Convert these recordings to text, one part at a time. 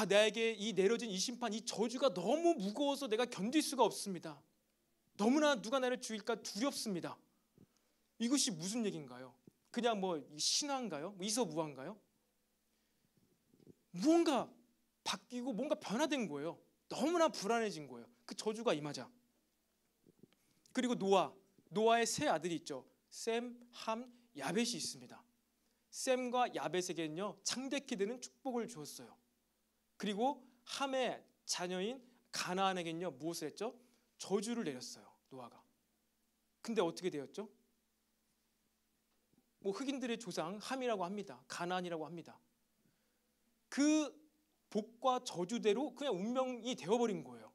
나에게 이 내려진 이 심판, 이 저주가 너무 무거워서 내가 견딜 수가 없습니다. 너무나 누가 나를 죽일까 두렵습니다. 이것이 무슨 얘기인가요? 그냥 신화인가요? 이서무화인가요? 무언가 바뀌고 뭔가 변화된 거예요. 너무나 불안해진 거예요. 그 저주가 임하자. 그리고 노아의 세 아들이 있죠. 셈, 함, 야벳이 있습니다. 셈과 야벳에게는요 창대케 되는 축복을 주었어요. 그리고 함의 자녀인 가나안에게는요 무엇을 했죠? 저주를 내렸어요. 노아가. 근데 어떻게 되었죠? 흑인들의 조상 함이라고 합니다. 가나안이라고 합니다. 그 복과 저주대로 그냥 운명이 되어버린 거예요.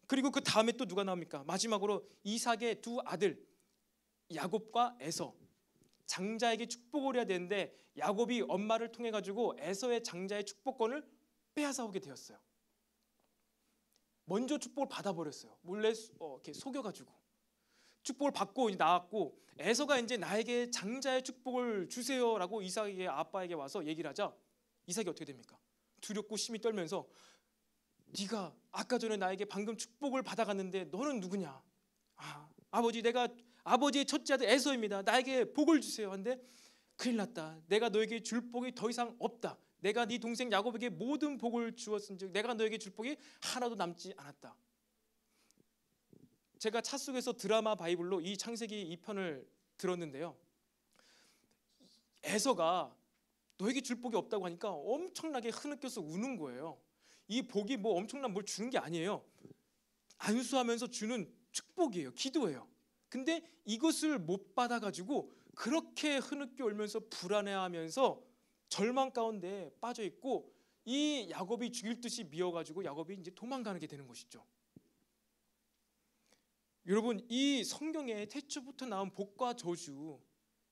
그리고 그 다음에 또 누가 나옵니까? 마지막으로 이삭의 두 아들 야곱과 에서, 장자에게 축복을 해야 되는데 야곱이 엄마를 통해 가지고 에서의 장자의 축복권을 빼앗아오게 되었어요. 먼저 축복을 받아버렸어요. 몰래 이렇게 속여가지고 축복을 받고 이제 나왔고, 에서가 이제 나에게 장자의 축복을 주세요라고 이삭의 아빠에게 와서 얘기를 하자 이삭이 어떻게 됩니까? 두렵고 심히 떨면서 네가 아까 전에 나에게 방금 축복을 받아갔는데 너는 누구냐? 아버지, 내가 아버지의 첫째 아들 에서입니다. 나에게 복을 주세요. 한데 큰일 났다. 내가 너에게 줄 복이 더 이상 없다. 내가 네 동생 야곱에게 모든 복을 주었은즉 내가 너에게 줄 복이 하나도 남지 않았다. 제가 차 속에서 드라마 바이블로 이 창세기 2편을 들었는데요, 에서가 너에게 줄 복이 없다고 하니까 엄청나게 흐느껴서 우는 거예요. 이 복이 엄청난 뭘 주는 게 아니에요. 안수하면서 주는 축복이에요. 기도예요. 근데 이것을 못 받아가지고 그렇게 흐느껴 울면서 불안해하면서 절망 가운데 빠져 있고, 이 야곱이 죽일 듯이 미워가지고 야곱이 이제 도망가게 되는 것이죠. 여러분, 이 성경에 태초부터 나온 복과 저주,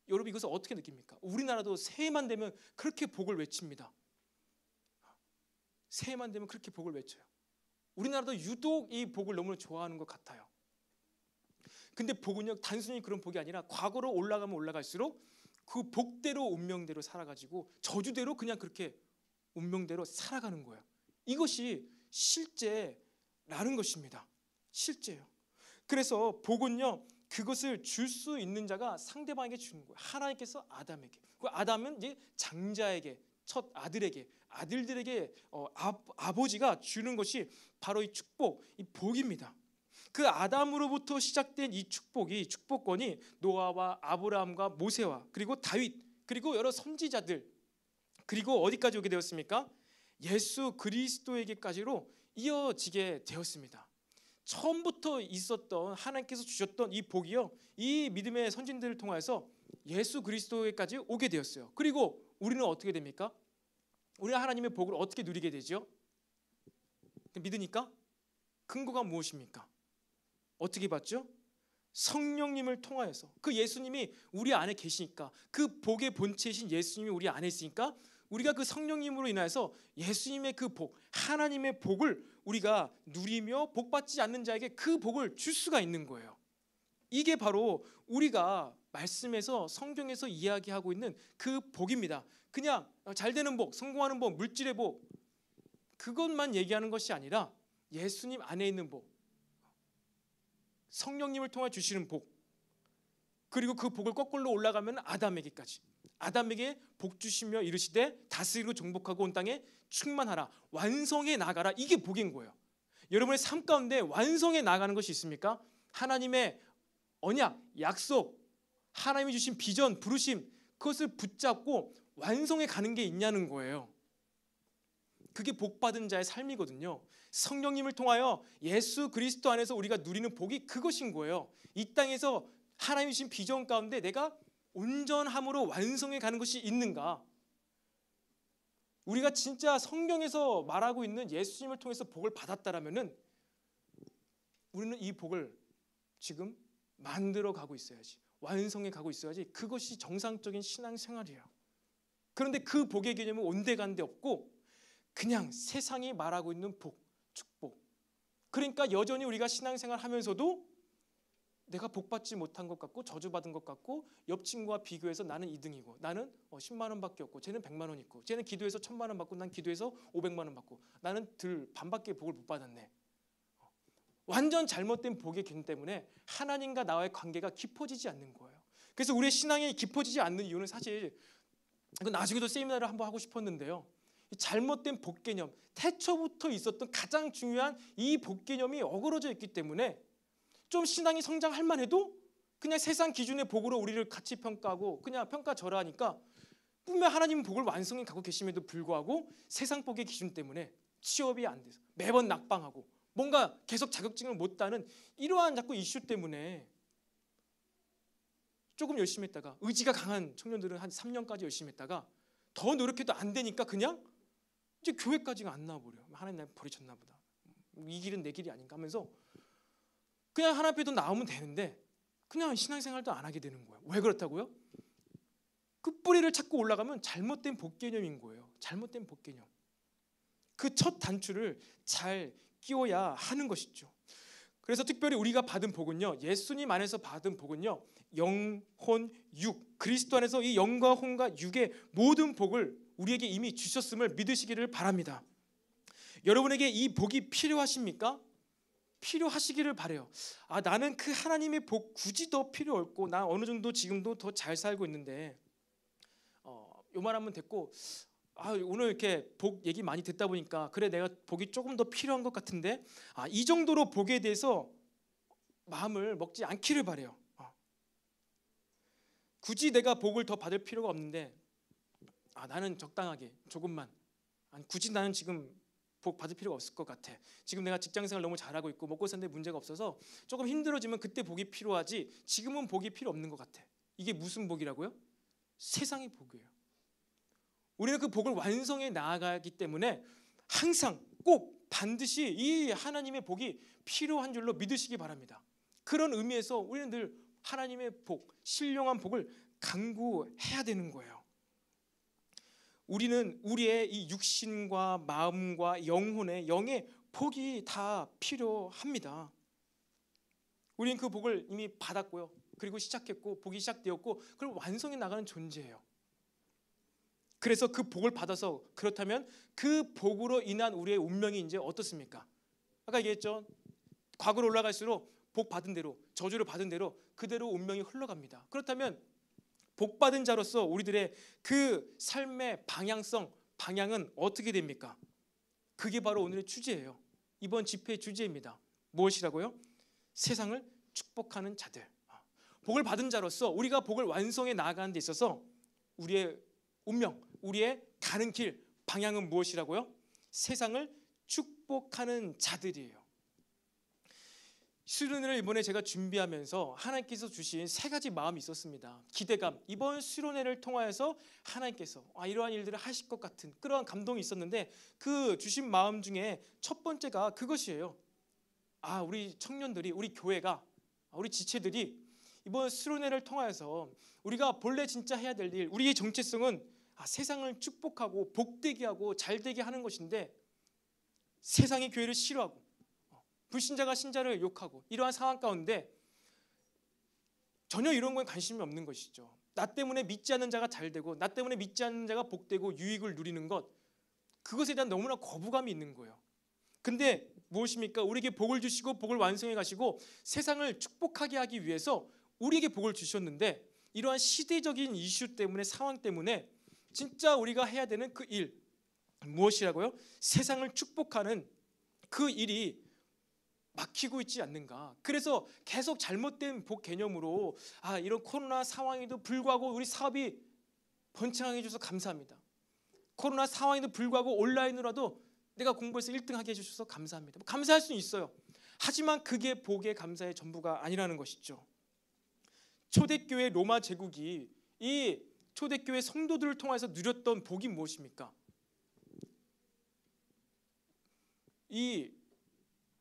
여러분 이것을 어떻게 느낍니까? 우리나라도 새해만 되면 그렇게 복을 외칩니다. 새해만 되면 그렇게 복을 외쳐요. 우리나라도 유독 이 복을 너무 좋아하는 것 같아요. 근데 복은요 단순히 그런 복이 아니라 과거로 올라가면 올라갈수록 그 복대로 운명대로 살아가지고 저주대로 그냥 그렇게 운명대로 살아가는 거예요. 이것이 실제라는 것입니다. 실제예요. 그래서 복은요 그것을 줄 수 있는 자가 상대방에게 주는 거예요. 하나님께서 아담에게, 그 아담은 이제 장자에게, 첫 아들에게, 아들들에게 아버지가 주는 것이 바로 이 축복, 이 복입니다. 그 아담으로부터 시작된 이 축복이, 축복권이 노아와 아브라함과 모세와 그리고 다윗 그리고 여러 선지자들, 그리고 어디까지 오게 되었습니까? 예수 그리스도에게까지로 이어지게 되었습니다. 처음부터 있었던 하나님께서 주셨던 이 복이요, 이 믿음의 선진들을 통해서 예수 그리스도에까지 오게 되었어요. 그리고 우리는 어떻게 됩니까? 우리는 하나님의 복을 어떻게 누리게 되죠? 믿으니까? 근거가 무엇입니까? 어떻게 받죠? 성령님을 통하여서. 그 예수님이 우리 안에 계시니까, 그 복의 본체이신 예수님이 우리 안에 있으니까 우리가 그 성령님으로 인하여서 예수님의 그 복, 하나님의 복을 우리가 누리며 복받지 않는 자에게 그 복을 줄 수가 있는 거예요. 이게 바로 우리가 말씀에서, 성경에서 이야기하고 있는 그 복입니다. 그냥 잘 되는 복, 성공하는 복, 물질의 복, 그것만 얘기하는 것이 아니라 예수님 안에 있는 복, 성령님을 통해 주시는 복, 그리고 그 복을 거꾸로 올라가면 아담에게까지, 아담에게 복 주시며 이르시되 다스리고 정복하고 온 땅에 충만하라, 완성해 나가라. 이게 복인 거예요. 여러분의 삶 가운데 완성해 나가는 것이 있습니까? 하나님의 언약, 약속, 하나님이 주신 비전, 부르심, 그것을 붙잡고 완성해 가는 게 있냐는 거예요. 그게 복받은 자의 삶이거든요. 성령님을 통하여 예수 그리스도 안에서 우리가 누리는 복이 그것인 거예요. 이 땅에서 하나님이 주신 비전 가운데 내가 온전함으로 완성해 가는 것이 있는가? 우리가 진짜 성경에서 말하고 있는 예수님을 통해서 복을 받았다라면은 우리는 이 복을 지금 만들어 가고 있어야지, 완성해 가고 있어야지. 그것이 정상적인 신앙생활이에요. 그런데 그 복의 개념은 온데간데 없고 그냥 세상이 말하고 있는 복, 축복. 그러니까 여전히 우리가 신앙생활 하면서도 내가 복받지 못한 것 같고 저주받은 것 같고 옆 친구와 비교해서 나는 2등이고 나는 10만 원밖에 없고 쟤는 100만 원 있고 쟤는 기도해서 1000만 원 받고 난 기도해서 500만 원 받고 나는 반밖에 복을 못 받았네. 완전 잘못된 복의 기준 때문에 하나님과 나와의 관계가 깊어지지 않는 거예요. 그래서 우리의 신앙이 깊어지지 않는 이유는 사실 이건 나중에도 세미나를 한번 하고 싶었는데요. 이 잘못된 복 개념, 태초부터 있었던 가장 중요한 이 복 개념이 어그러져 있기 때문에 좀 신앙이 성장할 만해도 그냥 세상 기준의 복으로 우리를 같이 평가하고 그냥 평가절하하니까 분명 하나님은 복을 완성해 가고 계심에도 불구하고 세상 복의 기준 때문에 취업이 안 돼서 매번 낙방하고 뭔가 계속 자격증을 못 따는 이러한 자꾸 이슈 때문에 조금 열심히 했다가 의지가 강한 청년들은 한 3년까지 열심히 했다가 더 노력해도 안 되니까 그냥 이제 교회까지가 안 나와버려요. 하나님 날 버리셨나 보다. 이 길은 내 길이 아닌가 하면서 그냥 하나님 앞에도 나오면 되는데 그냥 신앙생활도 안 하게 되는 거예요. 왜 그렇다고요? 그 뿌리를 찾고 올라가면 잘못된 복 개념인 거예요. 잘못된 복 개념. 그 첫 단추를 잘 끼워야 하는 것이죠. 그래서 특별히 우리가 받은 복은요, 예수님 안에서 받은 복은요, 영, 혼, 육, 그리스도 안에서 이 영과 혼과 육의 모든 복을 우리에게 이미 주셨음을 믿으시기를 바랍니다. 여러분에게 이 복이 필요하십니까? 필요하시기를 바래요. 나는 그 하나님의 복 굳이 더 필요 없고 나 어느 정도 지금도 더 잘 살고 있는데 요만하면 됐고 오늘 이렇게 복 얘기 많이 듣다 보니까 그래 내가 복이 조금 더 필요한 것 같은데 이 정도로 복에 대해서 마음을 먹지 않기를 바래요. 굳이 내가 복을 더 받을 필요가 없는데 나는 적당하게 조금만 굳이 나는 지금 복 받을 필요가 없을 것 같아. 지금 내가 직장생활 너무 잘하고 있고 먹고 사는데 문제가 없어서 조금 힘들어지면 그때 복이 필요하지 지금은 복이 필요 없는 것 같아. 이게 무슨 복이라고요? 세상의 복이에요. 우리는 그 복을 완성해 나아가기 때문에 항상 꼭 반드시 이 하나님의 복이 필요한 줄로 믿으시기 바랍니다. 그런 의미에서 우리는 늘 하나님의 복, 신령한 복을 간구해야 되는 거예요. 우리는 우리의 이 육신과 마음과 영의 복이 다 필요합니다. 우리는 그 복을 이미 받았고요. 그리고 시작했고 복이 시작되었고 그걸 완성해 나가는 존재예요. 그래서 그 복을 받아서 그렇다면 그 복으로 인한 우리의 운명이 이제 어떻습니까? 아까 얘기했죠. 과거로 올라갈수록 복 받은 대로 저주를 받은 대로 그대로 운명이 흘러갑니다. 그렇다면 복 받은 자로서 우리들의 그 삶의 방향은 어떻게 됩니까? 그게 바로 오늘의 주제예요. 이번 집회의 주제입니다. 무엇이라고요? 세상을 축복하는 자들. 복을 받은 자로서 우리가 복을 완성해 나아가는 데 있어서 우리의 운명, 우리의 가는 길, 방향은 무엇이라고요? 세상을 축복하는 자들이에요. 수련회를 이번에 제가 준비하면서 하나님께서 주신 3가지 마음이 있었습니다. 기대감, 이번 수련회를 통하여서 하나님께서 이러한 일들을 하실 것 같은 그러한 감동이 있었는데 그 주신 마음 중에 첫 번째가 그것이에요. 우리 청년들이, 우리 교회가, 우리 지체들이 이번 수련회를 통하여서 우리가 본래 진짜 해야 될 일, 우리의 정체성은 세상을 축복하고 복되게 하고 잘되게 하는 것인데 세상이 교회를 싫어하고 불신자가 신자를 욕하고 이러한 상황 가운데 전혀 이런 건 관심이 없는 것이죠. 나 때문에 믿지 않는 자가 잘되고 나 때문에 믿지 않는 자가 복되고 유익을 누리는 것, 그것에 대한 너무나 거부감이 있는 거예요. 근데 무엇입니까? 우리에게 복을 주시고 복을 완성해 가시고 세상을 축복하게 하기 위해서 우리에게 복을 주셨는데 이러한 시대적인 이슈 때문에 상황 때문에 진짜 우리가 해야 되는 그 일 무엇이라고요? 세상을 축복하는 그 일이 막히고 있지 않는가. 그래서 계속 잘못된 복 개념으로 이런 코로나 상황에도 불구하고 우리 사업이 번창해 주셔서 감사합니다. 코로나 상황에도 불구하고 온라인으로라도 내가 공부해서 1등하게 해주셔서 감사합니다. 감사할 수는 있어요. 하지만 그게 복의 감사의 전부가 아니라는 것이죠. 초대교회 로마 제국이 이 초대교회 성도들을 통해서 누렸던 복이 무엇입니까? 이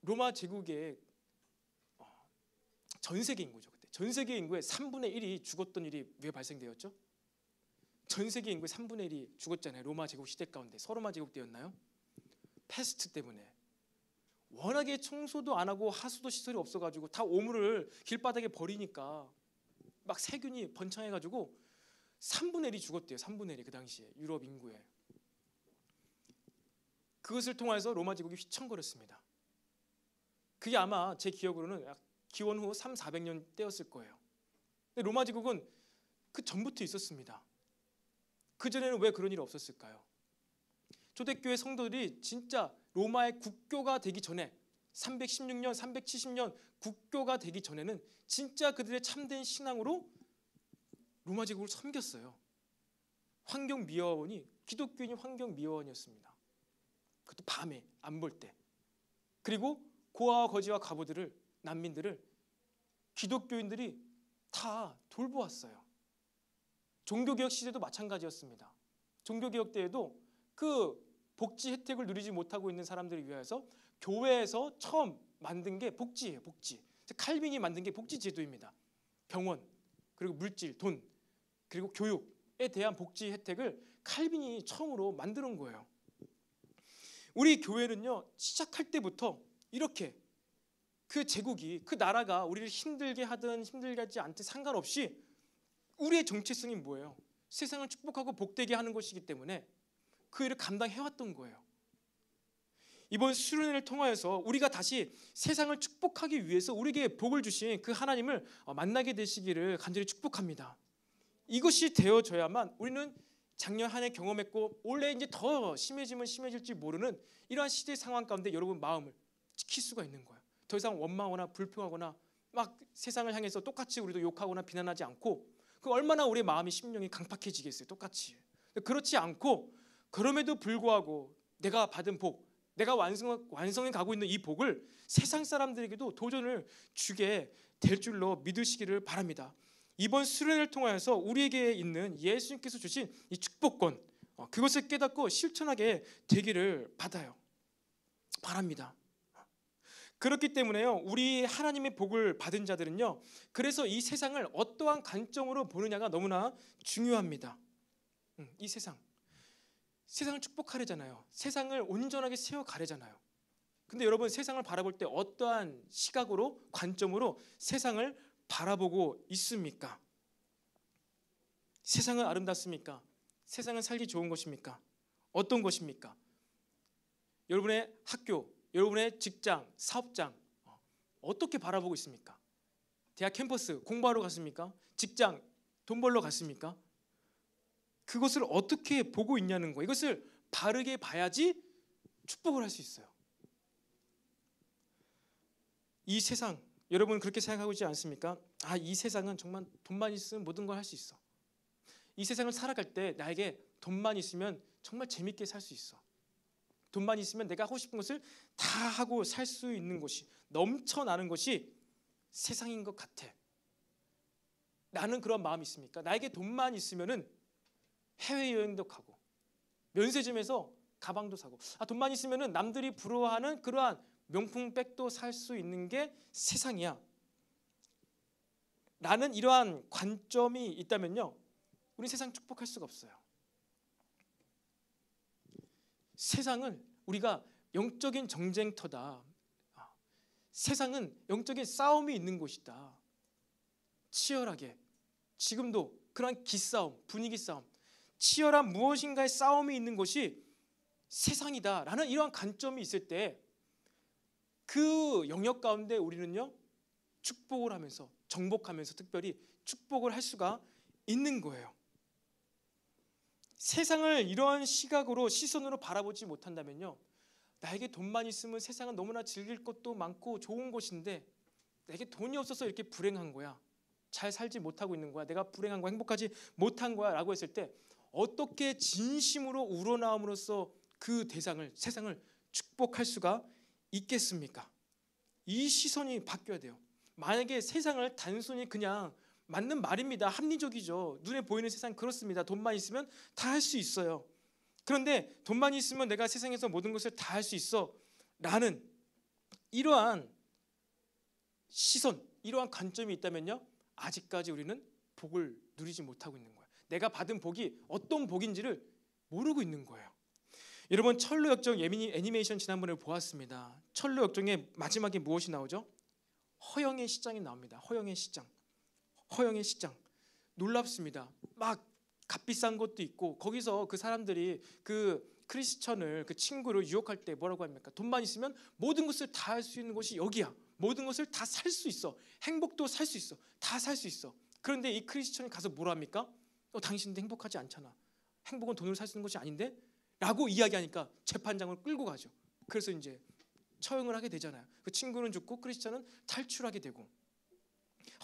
로마 제국의 전 세계 인구죠. 그때 전 세계 인구의 3분의 1이 죽었던 일이 왜 발생되었죠? 전 세계 인구의 3분의 1이 죽었잖아요. 로마 제국 시대 가운데. 서로마 제국 때였나요? 패스트 때문에. 워낙에 청소도 안 하고 하수도 시설이 없어가지고 다 오물을 길바닥에 버리니까 막 세균이 번창해가지고 3분의 1이 죽었대요. 3분의 1이 그 당시에 유럽 인구에. 그것을 통해서 로마 제국이 휘청거렸습니다. 그게 아마 제 기억으로는 기원 후 300~400년 때였을 거예요. 근데 로마 제국은 그 전부터 있었습니다. 그전에는 왜 그런 일이 없었을까요? 초대교회 성도들이 진짜 로마의 국교가 되기 전에 316년, 370년 국교가 되기 전에는 진짜 그들의 참된 신앙으로 로마 제국을 섬겼어요. 환경미화원이 기독교인이 환경미화원이었습니다. 그것도 밤에 안 볼 때. 그리고 고아와 거지와 과부들을, 난민들을 기독교인들이 다 돌보았어요. 종교개혁 시대도 마찬가지였습니다. 종교개혁 때에도 그 복지 혜택을 누리지 못하고 있는 사람들을 위해서 교회에서 처음 만든 게 복지예요. 복지. 칼빈이 만든 게 복지 제도입니다. 병원, 그리고 물질, 돈, 그리고 교육에 대한 복지 혜택을 칼빈이 처음으로 만들어 온 거예요. 우리 교회는요, 시작할 때부터 이렇게 그 제국이, 그 나라가 우리를 힘들게 하든 힘들게 하지 않든 상관없이 우리의 정체성이 뭐예요? 세상을 축복하고 복되게 하는 것이기 때문에 그 일을 감당해왔던 거예요. 이번 수련회를 통하여서 우리가 다시 세상을 축복하기 위해서 우리에게 복을 주신 그 하나님을 만나게 되시기를 간절히 축복합니다. 이것이 되어져야만 우리는 작년 한 해 경험했고 올해 이제 더 심해지면 심해질지 모르는 이러한 시대 상황 가운데 여러분 마음을 지킬 수가 있는 거예요. 더 이상 원망하거나 불평하거나 막 세상을 향해서 똑같이 우리도 욕하거나 비난하지 않고, 그 얼마나 우리의 마음이 심령이 강팍해지겠어요. 똑같이. 그렇지 않고 그럼에도 불구하고 내가 받은 복, 내가 완성해 가고 있는 이 복을 세상 사람들에게도 도전을 주게 될 줄로 믿으시기를 바랍니다. 이번 수련회를 통하여서 우리에게 있는 예수님께서 주신 이 축복권, 그것을 깨닫고 실천하게 되기를 바랍니다. 그렇기 때문에요, 우리 하나님의 복을 받은 자들은요, 그래서 이 세상을 어떠한 관점으로 보느냐가 너무나 중요합니다. 이 세상을 축복하려잖아요. 세상을 온전하게 세워가려잖아요. 근데 여러분, 세상을 바라볼 때 어떠한 시각으로, 관점으로 세상을 바라보고 있습니까? 세상은 아름답습니까? 세상은 살기 좋은 것입니까? 어떤 것입니까? 여러분의 학교, 여러분의 직장, 사업장 어떻게 바라보고 있습니까? 대학 캠퍼스 공부하러 갔습니까? 직장 돈 벌러 갔습니까? 그것을 어떻게 보고 있냐는 거, 이것을 바르게 봐야지 축복을 할 수 있어요. 이 세상, 여러분 그렇게 생각하고 있지 않습니까? 이 세상은 정말 돈만 있으면 모든 걸 할 수 있어. 이 세상을 살아갈 때 나에게 돈만 있으면 정말 재밌게 살 수 있어. 돈만 있으면 내가 하고 싶은 것을 다 하고 살 수 있는 것이, 넘쳐나는 것이 세상인 것 같아. 나는 그런 마음이 있습니까? 나에게 돈만 있으면은 해외여행도 가고 면세점에서 가방도 사고, 돈만 있으면은 남들이 부러워하는 그러한 명품백도 살 수 있는 게 세상이야 라는 이러한 관점이 있다면요, 우리 세상 축복할 수가 없어요. 세상은 우리가 영적인 전쟁터다, 세상은 영적인 싸움이 있는 곳이다, 치열하게 지금도 그러한 기싸움, 분위기 싸움, 치열한 무엇인가의 싸움이 있는 곳이 세상이다 라는 이러한 관점이 있을 때 그 영역 가운데 우리는요, 축복을 하면서, 정복하면서 특별히 축복을 할 수가 있는 거예요. 세상을 이런 시각으로, 시선으로 바라보지 못한다면요, 나에게 돈만 있으면 세상은 너무나 즐길 것도 많고 좋은 곳인데 내게 돈이 없어서 이렇게 불행한 거야, 잘 살지 못하고 있는 거야, 내가 불행한 거야, 행복하지 못한 거야 라고 했을 때 어떻게 진심으로 우러나옴으로써 그 대상을, 세상을 축복할 수가 있겠습니까? 이 시선이 바뀌어야 돼요. 만약에 세상을 단순히 그냥, 맞는 말입니다, 합리적이죠, 눈에 보이는 세상 그렇습니다, 돈만 있으면 다 할 수 있어요. 그런데 돈만 있으면 내가 세상에서 모든 것을 다 할 수 있어 라는 이러한 시선, 이러한 관점이 있다면요, 아직까지 우리는 복을 누리지 못하고 있는 거예요. 내가 받은 복이 어떤 복인지를 모르고 있는 거예요. 여러분 철로 역정 애니메이션 지난번에 보았습니다. 철로 역정의 마지막에 무엇이 나오죠? 허영의 시장이 나옵니다. 허영의 시장. 허영의 시장. 놀랍습니다. 막 값비싼 것도 있고 거기서 그 사람들이 그 크리스천을 그 친구를 유혹할 때 뭐라고 합니까? 돈만 있으면 모든 것을 다 할 수 있는 곳이 여기야. 모든 것을 다 살 수 있어. 행복도 살 수 있어. 다 살 수 있어. 그런데 이 크리스천이 가서 뭐라 합니까? 당신도 행복하지 않잖아. 행복은 돈으로 살 수 있는 것이 아닌데? 라고 이야기하니까 재판장을 끌고 가죠. 그래서 이제 처형을 하게 되잖아요. 그 친구는 죽고 크리스천은 탈출하게 되고.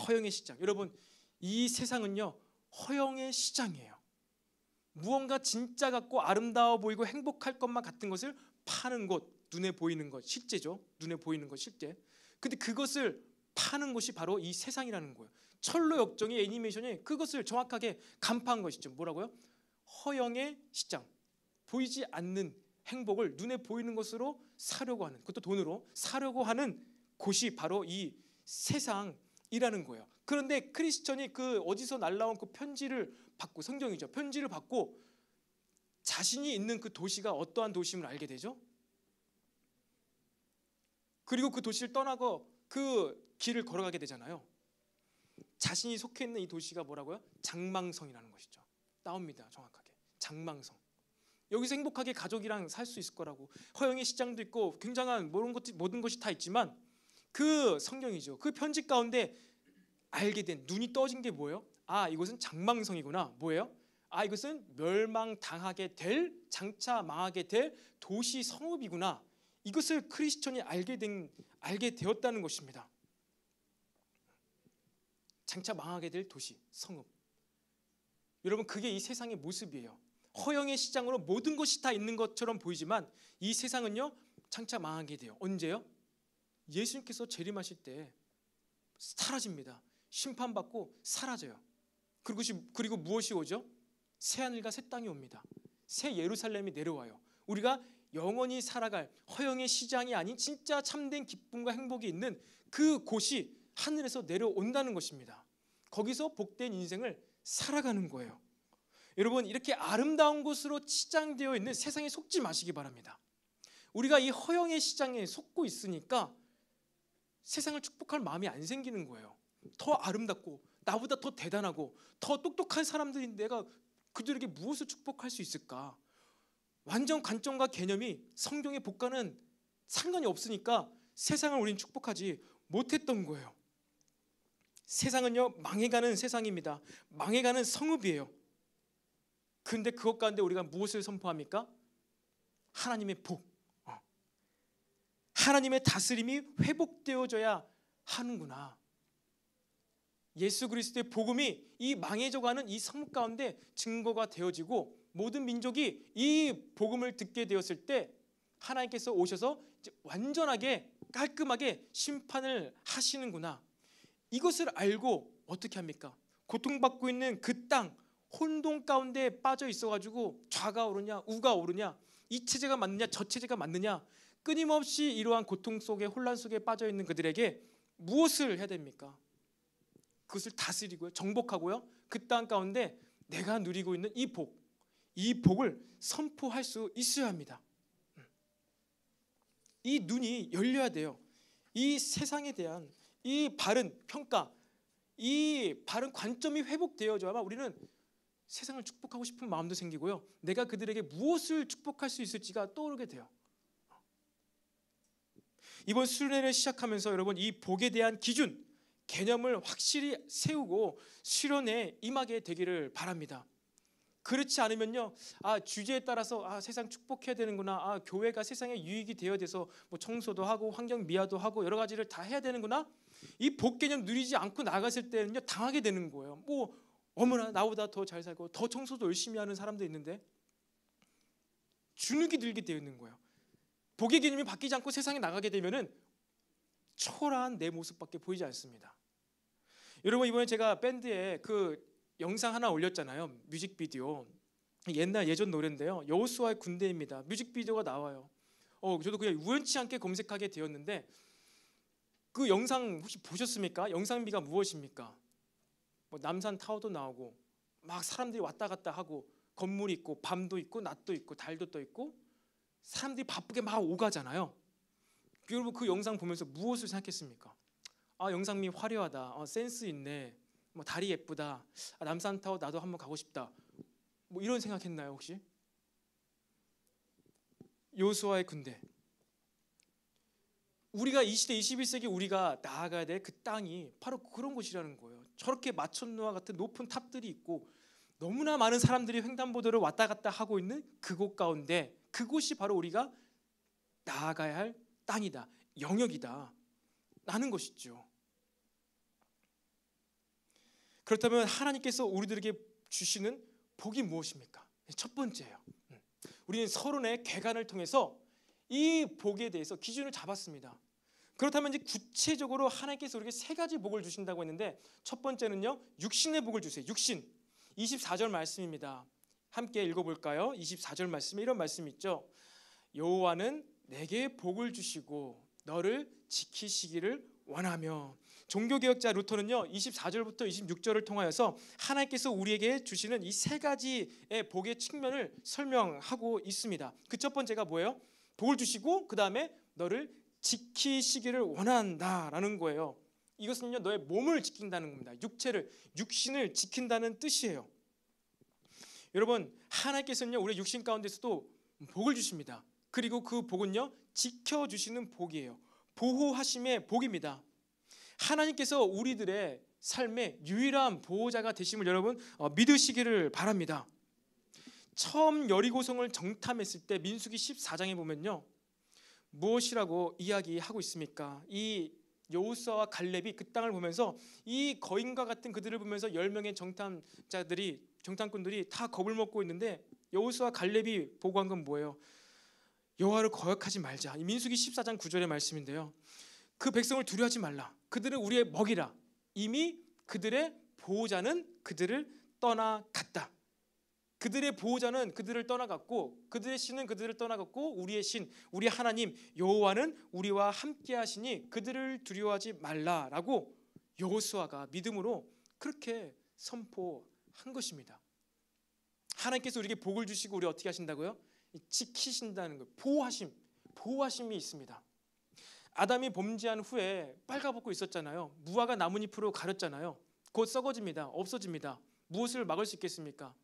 허영의 시장. 여러분 이 세상은요 허영의 시장이에요. 무언가 진짜 같고 아름다워 보이고 행복할 것만 같은 것을 파는 곳, 눈에 보이는 것, 실제죠. 눈에 보이는 것, 실제. 근데 그것을 파는 것이 바로 이 세상이라는 거예요. 철로 역정의 애니메이션이 그것을 정확하게 간파한 것이죠. 뭐라고요? 허영의 시장. 보이지 않는 행복을 눈에 보이는 것으로 사려고 하는, 그것도 돈으로 사려고 하는 곳이 바로 이 세상이라는 거예요. 그런데 크리스천이 그 어디서 날라온 그 편지를 받고, 성경이죠. 편지를 받고 자신이 있는 그 도시가 어떠한 도시임을 알게 되죠. 그리고 그 도시를 떠나고 그 길을 걸어가게 되잖아요. 자신이 속해 있는 이 도시가 뭐라고요? 장망성이라는 것이죠. 나옵니다. 정확하게. 장망성. 여기서 행복하게 가족이랑 살 수 있을 거라고. 허영의 시장도 있고 굉장한 모든 것이 다 있지만 그 성경이죠. 그 편지 가운데 알게 된, 눈이 떠진 게 뭐예요? 아, 이곳은 장망성이구나. 뭐예요? 아, 이것은 멸망당하게 될, 장차 망하게 될 도시 성읍이구나. 이것을 크리스천이 알게 되었다는 것입니다. 장차 망하게 될 도시 성읍. 여러분 그게 이 세상의 모습이에요. 허영의 시장으로 모든 것이 다 있는 것처럼 보이지만 이 세상은요 장차 망하게 돼요. 언제요? 예수님께서 재림하실 때 사라집니다. 심판받고 사라져요. 그리고 무엇이 오죠? 새하늘과 새 땅이 옵니다. 새 예루살렘이 내려와요. 우리가 영원히 살아갈 허영의 시장이 아닌 진짜 참된 기쁨과 행복이 있는 그 곳이 하늘에서 내려온다는 것입니다. 거기서 복된 인생을 살아가는 거예요. 여러분 이렇게 아름다운 곳으로 치장되어 있는 세상에 속지 마시기 바랍니다. 우리가 이 허영의 시장에 속고 있으니까 세상을 축복할 마음이 안 생기는 거예요. 더 아름답고 나보다 더 대단하고 더 똑똑한 사람들이 내가 그들에게 무엇을 축복할 수 있을까? 완전 관점과 개념이 성경의 복과는 상관이 없으니까 세상을 우리는 축복하지 못했던 거예요. 세상은요 망해가는 세상입니다. 망해가는 성읍이에요. 그런데 그것 가운데 우리가 무엇을 선포합니까? 하나님의 복, 하나님의 다스림이 회복되어져야 하는구나. 예수 그리스도의 복음이 이 망해져가는 이 성읍 가운데 증거가 되어지고 모든 민족이 이 복음을 듣게 되었을 때 하나님께서 오셔서 이제 완전하게 깔끔하게 심판을 하시는구나. 이것을 알고 어떻게 합니까? 고통받고 있는 그 땅 혼돈 가운데 빠져 있어가지고 좌가 오르냐 우가 오르냐 이 체제가 맞느냐 저 체제가 맞느냐 끊임없이 이러한 고통 속에 혼란 속에 빠져 있는 그들에게 무엇을 해야 됩니까? 그것을 다스리고요, 정복하고요, 그 땅 가운데 내가 누리고 있는 이 복을 선포할 수 있어야 합니다. 이 눈이 열려야 돼요. 이 세상에 대한 이 바른 평가, 이 바른 관점이 회복되어져야만 우리는 세상을 축복하고 싶은 마음도 생기고요, 내가 그들에게 무엇을 축복할 수 있을지가 떠오르게 돼요. 이번 수련회를 시작하면서 여러분 이 복에 대한 기준, 개념을 확실히 세우고 수련회에 임하게 되기를 바랍니다. 그렇지 않으면요, 주제에 따라서 세상 축복해야 되는구나, 교회가 세상에 유익이 되어야 돼서 뭐 청소도 하고 환경 미화도 하고 여러 가지를 다 해야 되는구나, 이 복 개념 누리지 않고 나갔을 때는요 당하게 되는 거예요. 뭐 어머나 나보다 더 잘 살고 더 청소도 열심히 하는 사람도 있는데 주눅이 들게 되어 있는 거예요. 복의 개념이 바뀌지 않고 세상에 나가게 되면은 초라한 내 모습밖에 보이지 않습니다. 여러분 이번에 제가 밴드에 그 영상 하나 올렸잖아요. 뮤직비디오. 예전 노래인데요. 여호수아의 군대입니다. 뮤직비디오가 나와요. 저도 그냥 우연치 않게 검색하게 되었는데 그 영상 혹시 보셨습니까? 영상미가 무엇입니까? 뭐 남산 타워도 나오고 막 사람들이 왔다 갔다 하고 건물이 있고 밤도 있고 낮도 있고 달도 떠 있고 사람들이 바쁘게 막 오가잖아요. 여러분 그 영상 보면서 무엇을 생각했습니까? 아, 영상미 화려하다. 센스 있네. 뭐 다리 예쁘다. 아, 남산타워 나도 한번 가고 싶다. 뭐 이런 생각했나요 혹시? 여호수아의 군대. 우리가 이 시대 21세기 우리가 나아가야 될 그 땅이 바로 그런 곳이라는 거예요. 저렇게 마천루와 같은 높은 탑들이 있고 너무나 많은 사람들이 횡단보도를 왔다 갔다 하고 있는 그곳 가운데 그곳이 바로 우리가 나아가야 할 땅이다. 영역이다. 라는 것이죠. 그렇다면 하나님께서 우리들에게 주시는 복이 무엇입니까? 첫 번째예요. 우리는 서론의 개관을 통해서 이 복에 대해서 기준을 잡았습니다. 그렇다면 이제 구체적으로 하나님께서 우리에게 세 가지 복을 주신다고 했는데 첫 번째는요, 육신의 복을 주세요. 육신. 24절 말씀입니다. 함께 읽어볼까요? 24절 말씀에 이런 말씀이 있죠. 여호와는 내게 복을 주시고 너를 지키시기를 원하며. 종교개혁자 루터는요 24절부터 26절을 통하여서 하나님께서 우리에게 주시는 이 세 가지의 복의 측면을 설명하고 있습니다. 그 첫 번째가 뭐예요? 복을 주시고 그 다음에 너를 지키시기를 원한다라는 거예요. 이것은요 너의 몸을 지킨다는 겁니다. 육신을 지킨다는 뜻이에요. 여러분 하나님께서는요 우리 육신 가운데서도 복을 주십니다. 그리고 그 복은요 지켜주시는 복이에요. 보호하심의 복입니다. 하나님께서 우리들의 삶의 유일한 보호자가 되심을 여러분 믿으시기를 바랍니다. 처음 여리고성을 정탐했을 때 민수기 14장에 보면요 무엇이라고 이야기하고 있습니까? 이 여호수아와 갈렙이 그 땅을 보면서 이 거인과 같은 그들을 보면서 10명의 정탐꾼들이 다 겁을 먹고 있는데 여호수아 갈렙이 보고한 건 뭐예요? 여호와를 거역하지 말자. 이 민수기 14장 9절의 말씀인데요. 그 백성을 두려워하지 말라. 그들은 우리의 먹이라. 이미 그들의 보호자는 그들을 떠나갔다. 그들의 보호자는 그들을 떠나갔고 그들의 신은 그들을 떠나갔고 우리의 신, 우리 하나님 여호와는 우리와 함께 하시니 그들을 두려워하지 말라라고 여호수아가 믿음으로 그렇게 선포한 것입니다. 하나님께서 우리에게 복을 주시고 우리 어떻게 하신다고요? 지키신다는 거예요. 보호하심이 있습니다. 아담이 범죄한 후에 빨가벗고 있었잖아요. 무화과 나뭇잎으로 가렸잖아요. 곧 썩어집니다. 없어집니다. 무엇을 막을 수 있겠습니까?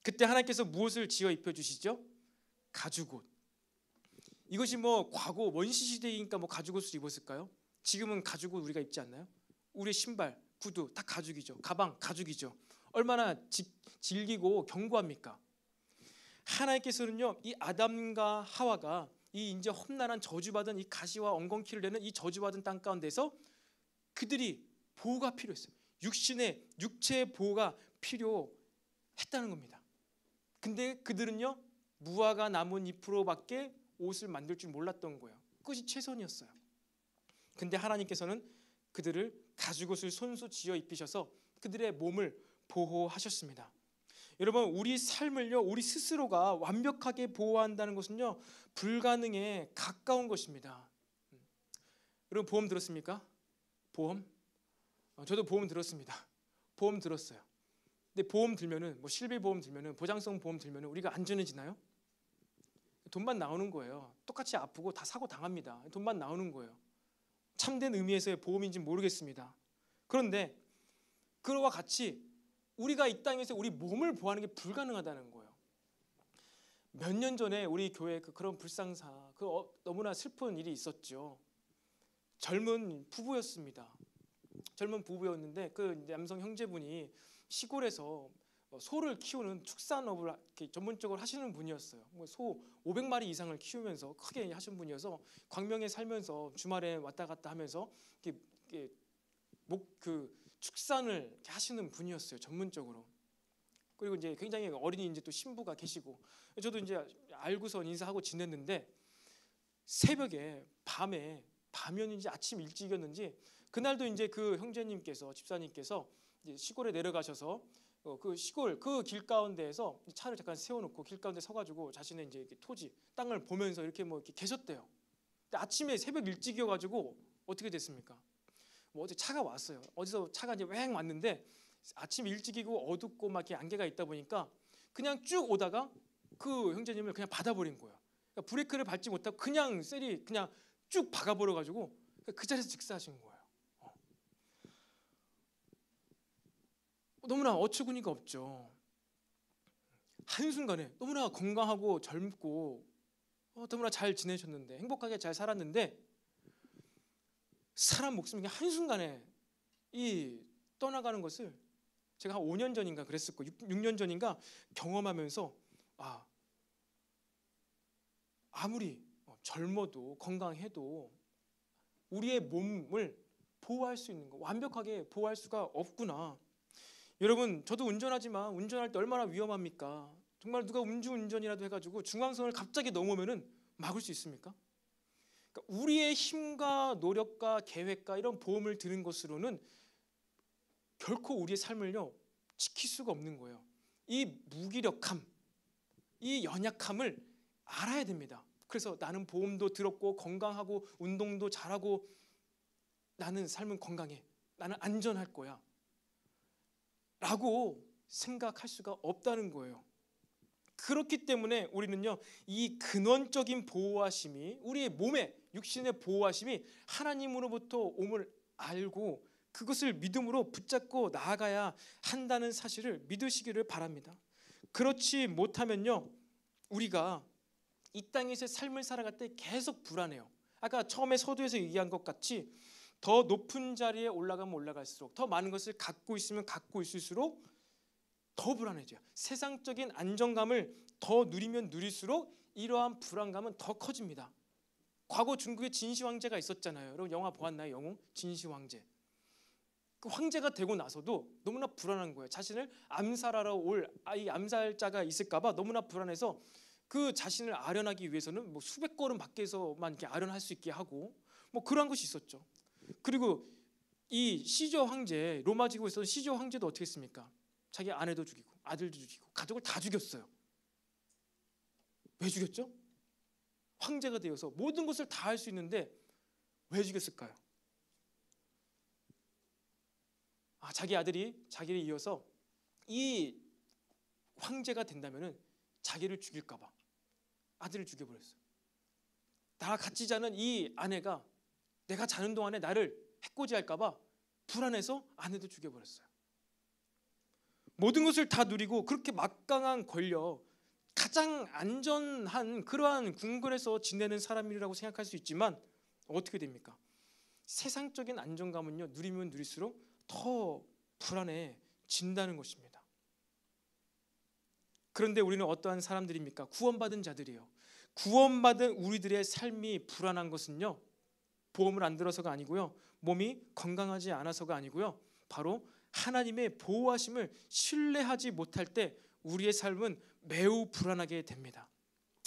그때 하나님께서 무엇을 지어 입혀주시죠? 가죽옷. 이것이 뭐 과거 원시 시대이니까 뭐 가죽옷을 입었을까요? 지금은 가죽옷 우리가 입지 않나요? 우리의 신발, 구두 다 가죽이죠. 가방 가죽이죠. 얼마나 질기고 견고합니까? 하나님께서는요 이 아담과 하와가 이 이제 험난한 저주받은 이 가시와 엉겅퀴를 내는 이 저주받은 땅 가운데서 그들이 보호가 필요했어요. 육체의 보호가 필요했다는 겁니다. 근데 그들은요 무화과 나뭇잎으로밖에 옷을 만들 줄 몰랐던 거예요. 그것이 최선이었어요. 근데 하나님께서는 그들을 가죽옷을 손수 지어 입히셔서 그들의 몸을 보호하셨습니다. 여러분 우리 삶을요 우리 스스로가 완벽하게 보호한다는 것은요 불가능에 가까운 것입니다. 여러분 보험 들었습니까? 보험? 저도 보험 들었습니다. 보험 들었어요. 근데 보험 들면은 뭐 실비 보험 들면은 보장성 보험 들면은 우리가 안전해지나요? 돈만 나오는 거예요. 똑같이 아프고 다 사고 당합니다. 돈만 나오는 거예요. 참된 의미에서의 보험인지 모르겠습니다. 그런데 그와 같이 우리가 이 땅에서 우리 몸을 보호하는 게 불가능하다는 거예요. 몇 년 전에 우리 교회에 그런 불상사, 너무나 슬픈 일이 있었죠. 젊은 부부였습니다. 젊은 부부였는데 그 남성 형제분이 시골에서 소를 키우는 축산업을 전문적으로 하시는 분이었어요. 소 500마리 이상을 키우면서 크게 하신 분이어서 광명에 살면서 주말에 왔다 갔다 하면서 축산을 하시는 분이었어요. 전문적으로. 그리고 이제 굉장히 어린이 이제 또 신부가 계시고 저도 이제 알고서 인사하고 지냈는데 새벽에 밤이었는지 아침 일찍이었는지 그날도 이제 그 형제님께서 집사님께서 이제 시골에 내려가셔서 그 시골 그 길 가운데에서 차를 잠깐 세워놓고 길 가운데 서가지고 자신의 이제 이렇게 토지 땅을 보면서 이렇게 뭐 이렇게 계셨대요. 근데 아침에 새벽 일찍이어가지고 어떻게 됐습니까? 뭐 어제 차가 왔어요. 어디서 차가 이제 왱 왔는데 아침 일찍이고 어둡고 막 이렇게 안개가 있다 보니까 그냥 쭉 오다가 그 형제님을 그냥 받아버린 거예요. 그러니까 브레이크를 밟지 못하고 그냥 셀이 그냥 쭉 박아버려 가지고 그 자리에서 직사하신 거예요. 너무나 어처구니가 없죠. 한순간에 너무나 건강하고 젊고 너무나 잘 지내셨는데, 행복하게 잘 살았는데, 사람 목숨이 한순간에 이 떠나가는 것을 제가 한 5년 전인가 그랬을 거예요. 6년 전인가 경험하면서 아무리 젊어도 건강해도 우리의 몸을 보호할 수 있는 거, 완벽하게 보호할 수가 없구나. 여러분, 저도 운전하지만 운전할 때 얼마나 위험합니까? 정말 누가 음주운전이라도 해가지고 중앙선을 갑자기 넘으면은 막을 수 있습니까? 그러니까 우리의 힘과 노력과 계획과 이런 보험을 드는 것으로는 결코 우리의 삶을요 지킬 수가 없는 거예요. 이 무기력함, 이 연약함을 알아야 됩니다. 그래서 나는 보험도 들었고 건강하고 운동도 잘하고 나는 삶은 건강해, 나는 안전할 거야 라고 생각할 수가 없다는 거예요. 그렇기 때문에 우리는요 이 근원적인 보호하심이, 우리의 몸의 육신의 보호하심이 하나님으로부터 옴을 알고 그것을 믿음으로 붙잡고 나아가야 한다는 사실을 믿으시기를 바랍니다. 그렇지 못하면요 우리가 이 땅에서 삶을 살아갈 때 계속 불안해요. 아까 처음에 서두에서 얘기한 것 같이 더 높은 자리에 올라가면 올라갈수록, 더 많은 것을 갖고 있으면 갖고 있을수록 더 불안해져요. 세상적인 안정감을 더 누리면 누릴수록 이러한 불안감은 더 커집니다. 과거 중국에 진시 황제가 있었잖아요. 여러분 영화 보았나요? 영웅 진시 황제. 그 황제가 되고 나서도 너무나 불안한 거예요. 자신을 암살하러 올 이 암살자가 있을까봐 너무나 불안해서 그 자신을 아련하기 위해서는 뭐 수백 걸음 밖에서만 이렇게 아련할 수 있게 하고 뭐 그런 것이 있었죠. 그리고 이 시저 황제, 로마 제국에 있었던 시저 황제도 어떻게 했습니까? 자기 아내도 죽이고 아들도 죽이고 가족을 다 죽였어요. 왜 죽였죠? 황제가 되어서 모든 것을 다 할 수 있는데 왜 죽였을까요? 자기 아들이 자기를 이어서 이 황제가 된다면은 자기를 죽일까 봐 아들을 죽여버렸어요. 나랑 같이 자는 이 아내가 내가 자는 동안에 나를 해코지할까 봐 불안해서 아내도 죽여버렸어요. 모든 것을 다 누리고 그렇게 막강한 권력, 가장 안전한 그러한 궁궐에서 지내는 사람이라고 생각할 수 있지만 어떻게 됩니까? 세상적인 안정감은요 누리면 누릴수록 더 불안해진다는 것입니다. 그런데 우리는 어떠한 사람들입니까? 구원받은 자들이에요. 구원받은 우리들의 삶이 불안한 것은요 보험을 안 들어서가 아니고요, 몸이 건강하지 않아서가 아니고요, 바로 하나님의 보호하심을 신뢰하지 못할 때 우리의 삶은 매우 불안하게 됩니다.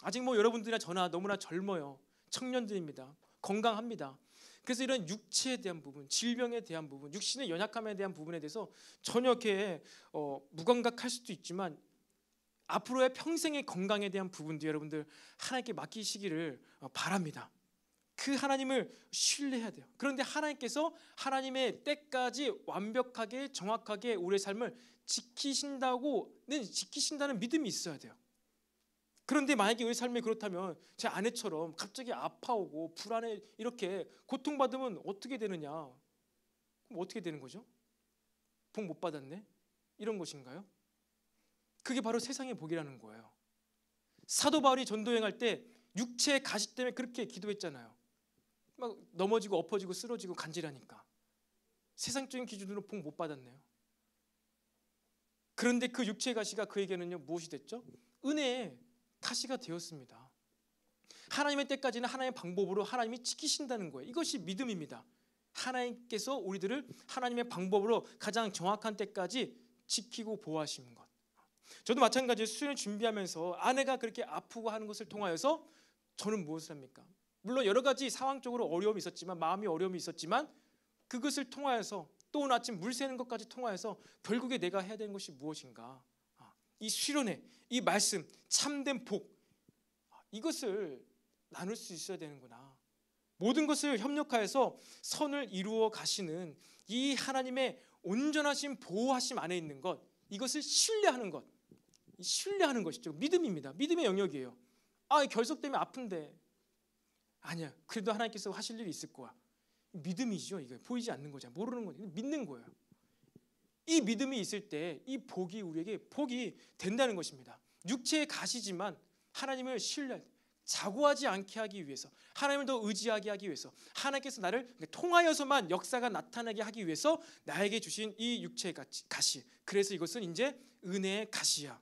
아직 뭐 여러분들이나 저나 너무나 젊어요. 청년들입니다. 건강합니다. 그래서 이런 육체에 대한 부분, 질병에 대한 부분, 육신의 연약함에 대한 부분에 대해서 전혀 이렇게 무감각할 수도 있지만 앞으로의 평생의 건강에 대한 부분도 여러분들 하나님께 맡기시기를 바랍니다. 그 하나님을 신뢰해야 돼요. 그런데 하나님께서 하나님의 때까지 완벽하게 정확하게 우리의 삶을 지키신다는 믿음이 있어야 돼요. 그런데 만약에 우리 삶이 그렇다면 제 아내처럼 갑자기 아파오고 불안해 이렇게 고통받으면 어떻게 되느냐? 그럼 어떻게 되는 거죠? 복 못 받았네? 이런 것인가요? 그게 바로 세상의 복이라는 거예요. 사도 바울이 전도여행할 때 육체의 가시 때문에 그렇게 기도했잖아요. 막 넘어지고 엎어지고 쓰러지고 간질하니까 세상적인 기준으로 복 못 받았네요. 그런데 그 육체의 가시가 그에게는요 무엇이 됐죠? 은혜의 가시가 되었습니다. 하나님의 때까지는 하나님의 방법으로 하나님이 지키신다는 거예요. 이것이 믿음입니다. 하나님께서 우리들을 하나님의 방법으로 가장 정확한 때까지 지키고 보호하시는 것. 저도 마찬가지로 수련을 준비하면서 아내가 그렇게 아프고 하는 것을 통하여서 저는 무엇을 합니까? 물론 여러 가지 상황적으로 어려움이 있었지만, 마음이 어려움이 있었지만 그것을 통하여서 또 오늘 아침 물 새는 것까지 통하여서 결국에 내가 해야 되는 것이 무엇인가? 이 수련회, 이 말씀, 참된 복, 이것을 나눌 수 있어야 되는구나. 모든 것을 협력하여서 선을 이루어 가시는 이 하나님의 온전하신 보호하심 안에 있는 것, 이것을 신뢰하는 것, 신뢰하는 것이죠. 믿음입니다. 믿음의 영역이에요. 결석 때문에 아픈데. 아니야. 그래도 하나님께서 하실 일이 있을 거야. 믿음이죠. 이거 보이지 않는 거잖아. 모르는 거죠. 믿는 거예요. 이 믿음이 있을 때 이 복이 우리에게 복이 된다는 것입니다. 육체의 가시지만 하나님을 신뢰, 자고하지 않게 하기 위해서, 하나님을 더 의지하게 하기 위해서, 하나님께서 나를 통하여서만 역사가 나타나게 하기 위해서 나에게 주신 이 육체의 가시. 그래서 이것은 이제 은혜의 가시야.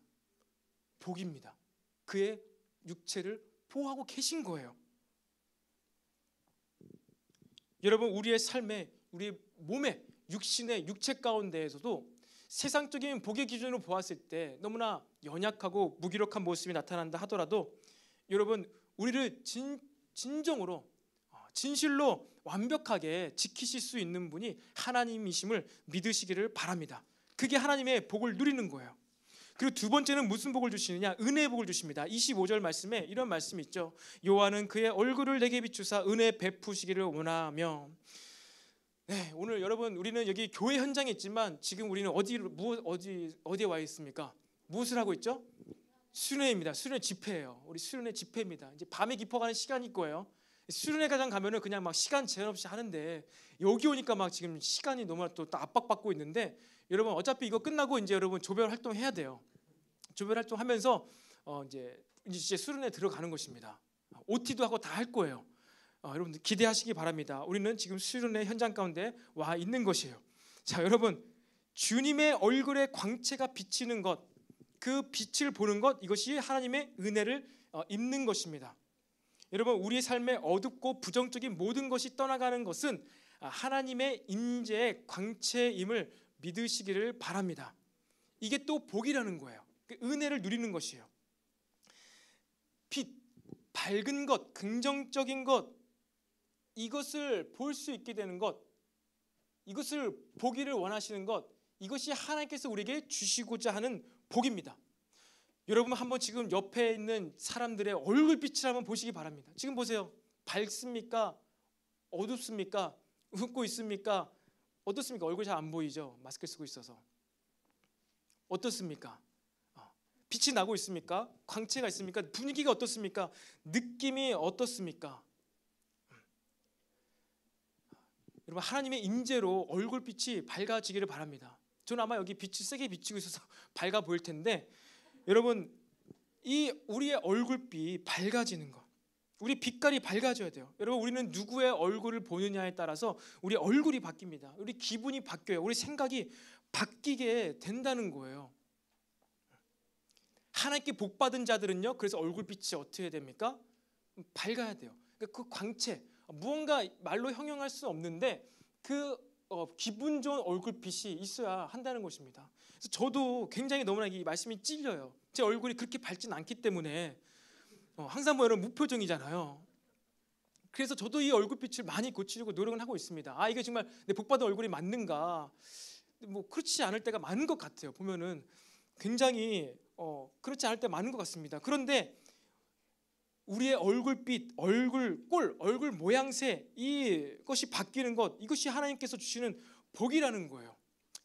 복입니다. 그의 육체를 보호하고 계신 거예요. 여러분, 우리의 삶에, 우리의 몸에, 육신의 육체 가운데에서도 세상적인 복의 기준으로 보았을 때 너무나 연약하고 무기력한 모습이 나타난다 하더라도 여러분, 우리를 진정으로 진실로 완벽하게 지키실 수 있는 분이 하나님이심을 믿으시기를 바랍니다. 그게 하나님의 복을 누리는 거예요. 그리고 두 번째는 무슨 복을 주시느냐? 은혜의 복을 주십니다. 25절 말씀에 이런 말씀이 있죠. 여호와는 그의 얼굴을 내게 비추사 은혜 베푸시기를 원하며. 네, 오늘 여러분, 우리는 여기 교회 현장에 있지만 지금 우리는 어디에 와 있습니까? 무엇을 하고 있죠? 수련회입니다. 수련회 집회예요. 우리 수련회 집회입니다. 이제 밤에 깊어가는 시간일 거예요. 수련회 가장 가면은 그냥 막 시간 제한 없이 하는데 여기 오니까 막 지금 시간이 너무 또 압박받고 있는데, 여러분 어차피 이거 끝나고 이제 여러분 조별 활동 해야 돼요. 조별 활동 하면서 이제 수련회 들어가는 것입니다. OT도 하고 다 할 거예요. 여러분들 기대하시기 바랍니다. 우리는 지금 수련회 현장 가운데 와 있는 것이에요. 자, 여러분, 주님의 얼굴에 광채가 비치는 것, 그 빛을 보는 것, 이것이 하나님의 은혜를 입는 것입니다. 여러분, 우리의 삶에 어둡고 부정적인 모든 것이 떠나가는 것은 하나님의 임재의 광채임을 믿으시기를 바랍니다. 이게 또 복이라는 거예요. 은혜를 누리는 것이에요. 빛, 밝은 것, 긍정적인 것, 이것을 볼 수 있게 되는 것, 이것을 보기를 원하시는 것, 이것이 하나님께서 우리에게 주시고자 하는 복입니다. 여러분, 한번 지금 옆에 있는 사람들의 얼굴빛을 한번 보시기 바랍니다. 지금 보세요. 밝습니까? 어둡습니까? 웃고 있습니까? 어떻습니까? 얼굴 잘 안 보이죠? 마스크 쓰고 있어서. 어떻습니까? 빛이 나고 있습니까? 광채가 있습니까? 분위기가 어떻습니까? 느낌이 어떻습니까? 여러분, 하나님의 임재로 얼굴빛이 밝아지기를 바랍니다. 저는 아마 여기 빛이 세게 비치고 있어서 밝아 보일 텐데, 여러분, 이 우리의 얼굴빛이 밝아지는 것, 우리 빛깔이 밝아져야 돼요. 여러분, 우리는 누구의 얼굴을 보느냐에 따라서 우리 얼굴이 바뀝니다. 우리 기분이 바뀌어요. 우리 생각이 바뀌게 된다는 거예요. 하나님께 복 받은 자들은요, 그래서 얼굴빛이 어떻게 됩니까? 밝아야 돼요. 그 광채, 무언가 말로 형용할 수 없는데 그 기분 좋은 얼굴빛이 있어야 한다는 것입니다. 그래서 저도 굉장히 너무나 이 말씀이 찔려요. 제 얼굴이 그렇게 밝진 않기 때문에 항상 뭐 여러분 무표정이잖아요. 그래서 저도 이 얼굴빛을 많이 고치려고 노력을 하고 있습니다. 이게 정말 내 복받은 얼굴이 맞는가? 뭐 그렇지 않을 때가 많은 것 같아요. 보면은 굉장히 그렇지 않을 때 많은 것 같습니다. 그런데 우리의 얼굴빛, 얼굴 모양새, 이것이 바뀌는 것, 이것이 하나님께서 주시는 복이라는 거예요.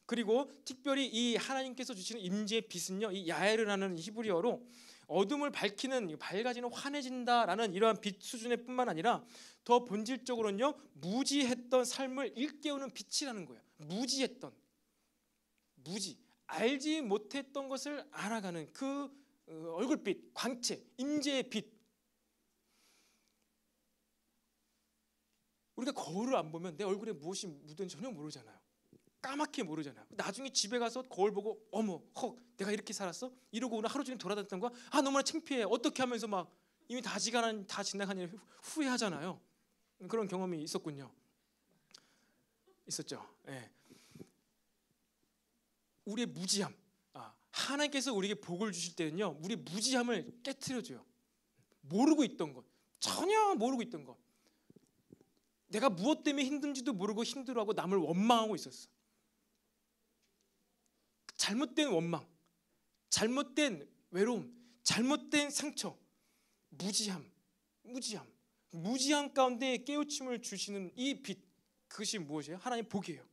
그리고 특별히 이 하나님께서 주시는 임재의 빛은요, 이 야에르라는 히브리어로 어둠을 밝히는, 밝아지는, 환해진다라는 이러한 빛 수준의 뿐만 아니라 더 본질적으로는요, 무지했던 삶을 일깨우는 빛이라는 거예요. 무지, 알지 못했던 것을 알아가는 그 얼굴빛, 광채, 임재의 빛. 우리가 거울을 안 보면 내 얼굴에 무엇이 묻은지 전혀 모르잖아요. 까맣게 모르잖아요. 나중에 집에 가서 거울 보고 어머, 내가 이렇게 살았어? 이러고 오늘 하루 종일 돌아다녔던 거야? 너무나 창피해. 어떻게 하면서 막 이미 다 지나간 일 후회하잖아요. 그런 경험이 있었군요. 있었죠. 네. 우리의 무지함. 하나님께서 우리에게 복을 주실 때는요, 우리의 무지함을 깨트려줘요. 모르고 있던 것, 전혀 모르고 있던 것. 내가 무엇 때문에 힘든지도 모르고 힘들어하고 남을 원망하고 있었어. 잘못된 원망, 잘못된 외로움, 잘못된 상처, 무지함 가운데 깨우침을 주시는 이 빛, 그것이 무엇이에요? 하나님의 복이에요.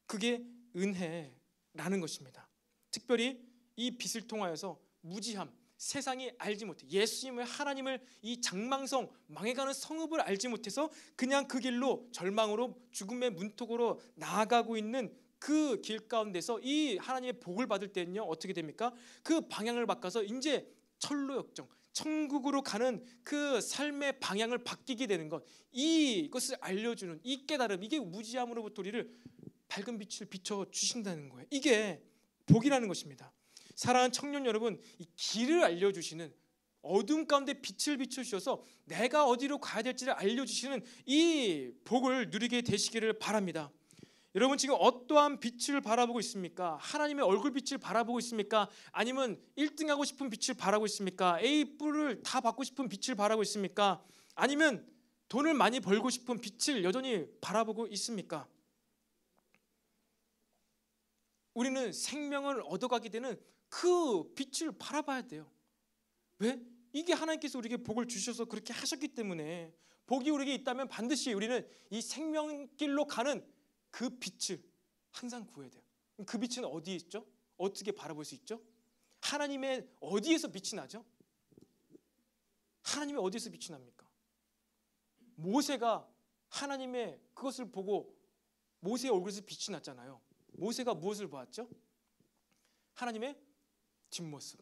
그게 은혜라는 것입니다. 특별히 이 빛을 통하여서 무지함, 세상이 알지 못해 예수님을 하나님을 이 장망성 망해가는 성읍을 알지 못해서 그냥 그 길로 절망으로 죽음의 문턱으로 나아가고 있는 그 길 가운데서 이 하나님의 복을 받을 때는요 어떻게 됩니까? 그 방향을 바꿔서 이제 철로역정 천국으로 가는 그 삶의 방향을 바뀌게 되는 것, 이것을 알려주는 이 깨달음, 이게 무지함으로부터 우리를 밝은 빛을 비춰 주신다는 거예요. 이게 복이라는 것입니다. 사랑하는 청년 여러분, 이 길을 알려주시는, 어둠 가운데 빛을 비춰주셔서 내가 어디로 가야 될지를 알려주시는 이 복을 누리게 되시기를 바랍니다. 여러분 지금 어떠한 빛을 바라보고 있습니까? 하나님의 얼굴 빛을 바라보고 있습니까? 아니면 1등하고 싶은 빛을 바라고 있습니까? A 뿔을 다 받고 싶은 빛을 바라고 있습니까? 아니면 돈을 많이 벌고 싶은 빛을 여전히 바라보고 있습니까? 우리는 생명을 얻어가게 되는 그 빛을 바라봐야 돼요. 왜? 이게 하나님께서 우리에게 복을 주셔서 그렇게 하셨기 때문에, 복이 우리에게 있다면 반드시 우리는 이 생명길로 가는 그 빛을 항상 구해야 돼요. 그 빛은 어디에 있죠? 어떻게 바라볼 수 있죠? 하나님의 어디에서 빛이 나죠? 하나님의 어디에서 빛이 납니까? 모세가 하나님의 그것을 보고 모세의 얼굴에서 빛이 났잖아요. 모세가 무엇을 보았죠? 하나님의 뒷모습.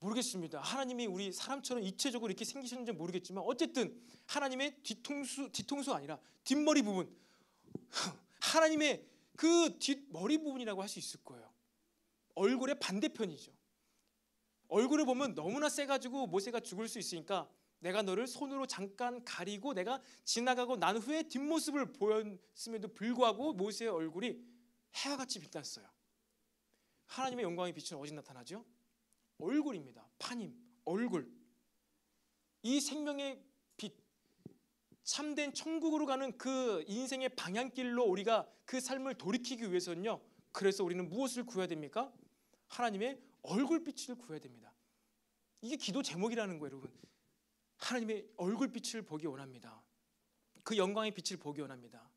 모르겠습니다. 하나님이 우리 사람처럼 입체적으로 이렇게 생기셨는지 모르겠지만 어쨌든 하나님의 뒤통수가 아니라 뒷머리 부분, 하나님의 그 뒷머리 부분이라고 할 수 있을 거예요. 얼굴의 반대편이죠. 얼굴을 보면 너무나 세가지고 모세가 죽을 수 있으니까 내가 너를 손으로 잠깐 가리고 내가 지나가고 난 후에 뒷모습을 보였음에도 불구하고 모세의 얼굴이 해와 같이 빛났어요. 하나님의 영광의 빛은 어디 나타나죠? 얼굴입니다. 파님, 얼굴. 이 생명의 빛, 참된 천국으로 가는 그 인생의 방향길로 우리가 그 삶을 돌이키기 위해서는요, 그래서 우리는 무엇을 구해야 됩니까? 하나님의 얼굴빛을 구해야 됩니다. 이게 기도 제목이라는 거예요, 여러분. 하나님의 얼굴빛을 보기 원합니다. 그 영광의 빛을 보기 원합니다.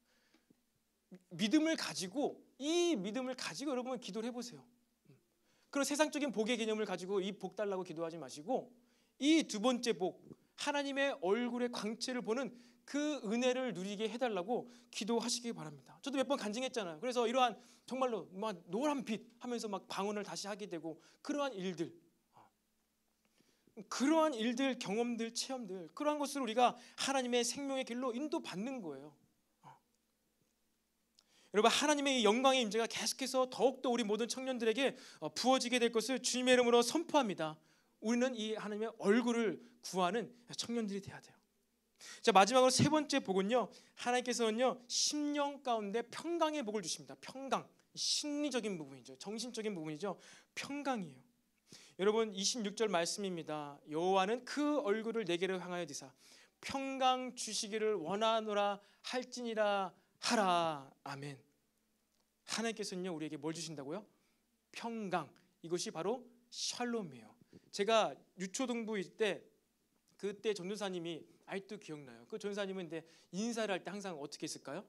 믿음을 가지고, 이 믿음을 가지고 여러분 기도를 해보세요. 그런 세상적인 복의 개념을 가지고 이 복 달라고 기도하지 마시고, 이 두 번째 복, 하나님의 얼굴의 광채를 보는 그 은혜를 누리게 해달라고 기도하시기 바랍니다. 저도 몇 번 간증했잖아요. 그래서 이러한 정말로 막 노란 빛 하면서 막 방언을 다시 하게 되고, 그러한 일들, 경험들, 체험들, 그러한 것을 우리가 하나님의 생명의 길로 인도받는 거예요. 여러분, 하나님의 이 영광의 임재가 계속해서 더욱더 우리 모든 청년들에게 부어지게 될 것을 주님의 이름으로 선포합니다. 우리는 이 하나님의 얼굴을 구하는 청년들이 돼야 돼요. 자, 마지막으로 세 번째 복은요, 하나님께서는요 심령 가운데 평강의 복을 주십니다. 평강, 심리적인 부분이죠. 정신적인 부분이죠. 평강이에요. 여러분 26절 말씀입니다. 여호와는 그 얼굴을 내게로 향하여 드사 평강 주시기를 원하노라 할지니라 하라. 아멘. 하나님께서는요 우리에게 뭘 주신다고요? 평강. 이것이 바로 샬롬이에요. 제가 유초등부일 때 그때 전도사님이 아직도 기억나요. 그 전도사님은 근데 인사를 할 때 항상 어떻게 했을까요?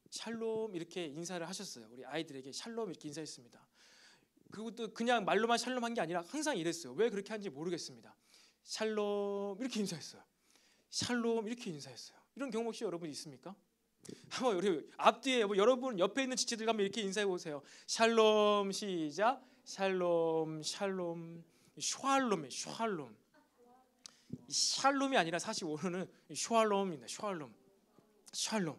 샬롬 이렇게 인사를 하셨어요. 우리 아이들에게 샬롬 이렇게 인사했습니다. 그것도 그냥 말로만 샬롬 한 게 아니라 항상 이랬어요. 왜 그렇게 하는지 모르겠습니다. 샬롬 이렇게 인사했어요. 샬롬 이렇게 인사했어요. 이런 경험 혹시 여러분 있습니까? 한번 우리 앞뒤에 여러분 옆에 있는 지체들 가면 이렇게 인사해 보세요. 샬롬 시작. 샬롬 샬롬 슈알롬이에요. 슈알롬. 샬롬이 아니라 사실 오늘은 슈알롬입니다. 슈알롬. 샬롬.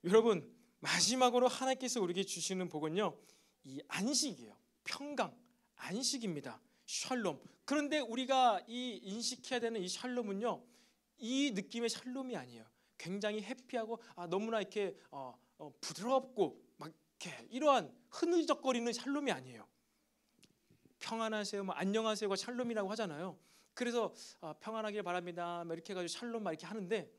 여러분 마지막으로 하나님께서 우리에게 주시는 복은요 이 안식이에요. 평강, 안식입니다. 샬롬. 그런데 우리가 이 인식해야 되는 이 샬롬은요 이 느낌의 샬롬이 아니에요. 굉장히 해피하고 너무나 이렇게 부드럽고 막 이렇게 이러한 흐느적거리는 샬롬이 아니에요. 평안하세요, 안녕하세요가 샬롬이라고 하잖아요. 그래서 평안하길 바랍니다. 이렇게 해가지고 샬롬 막 이렇게 하는데,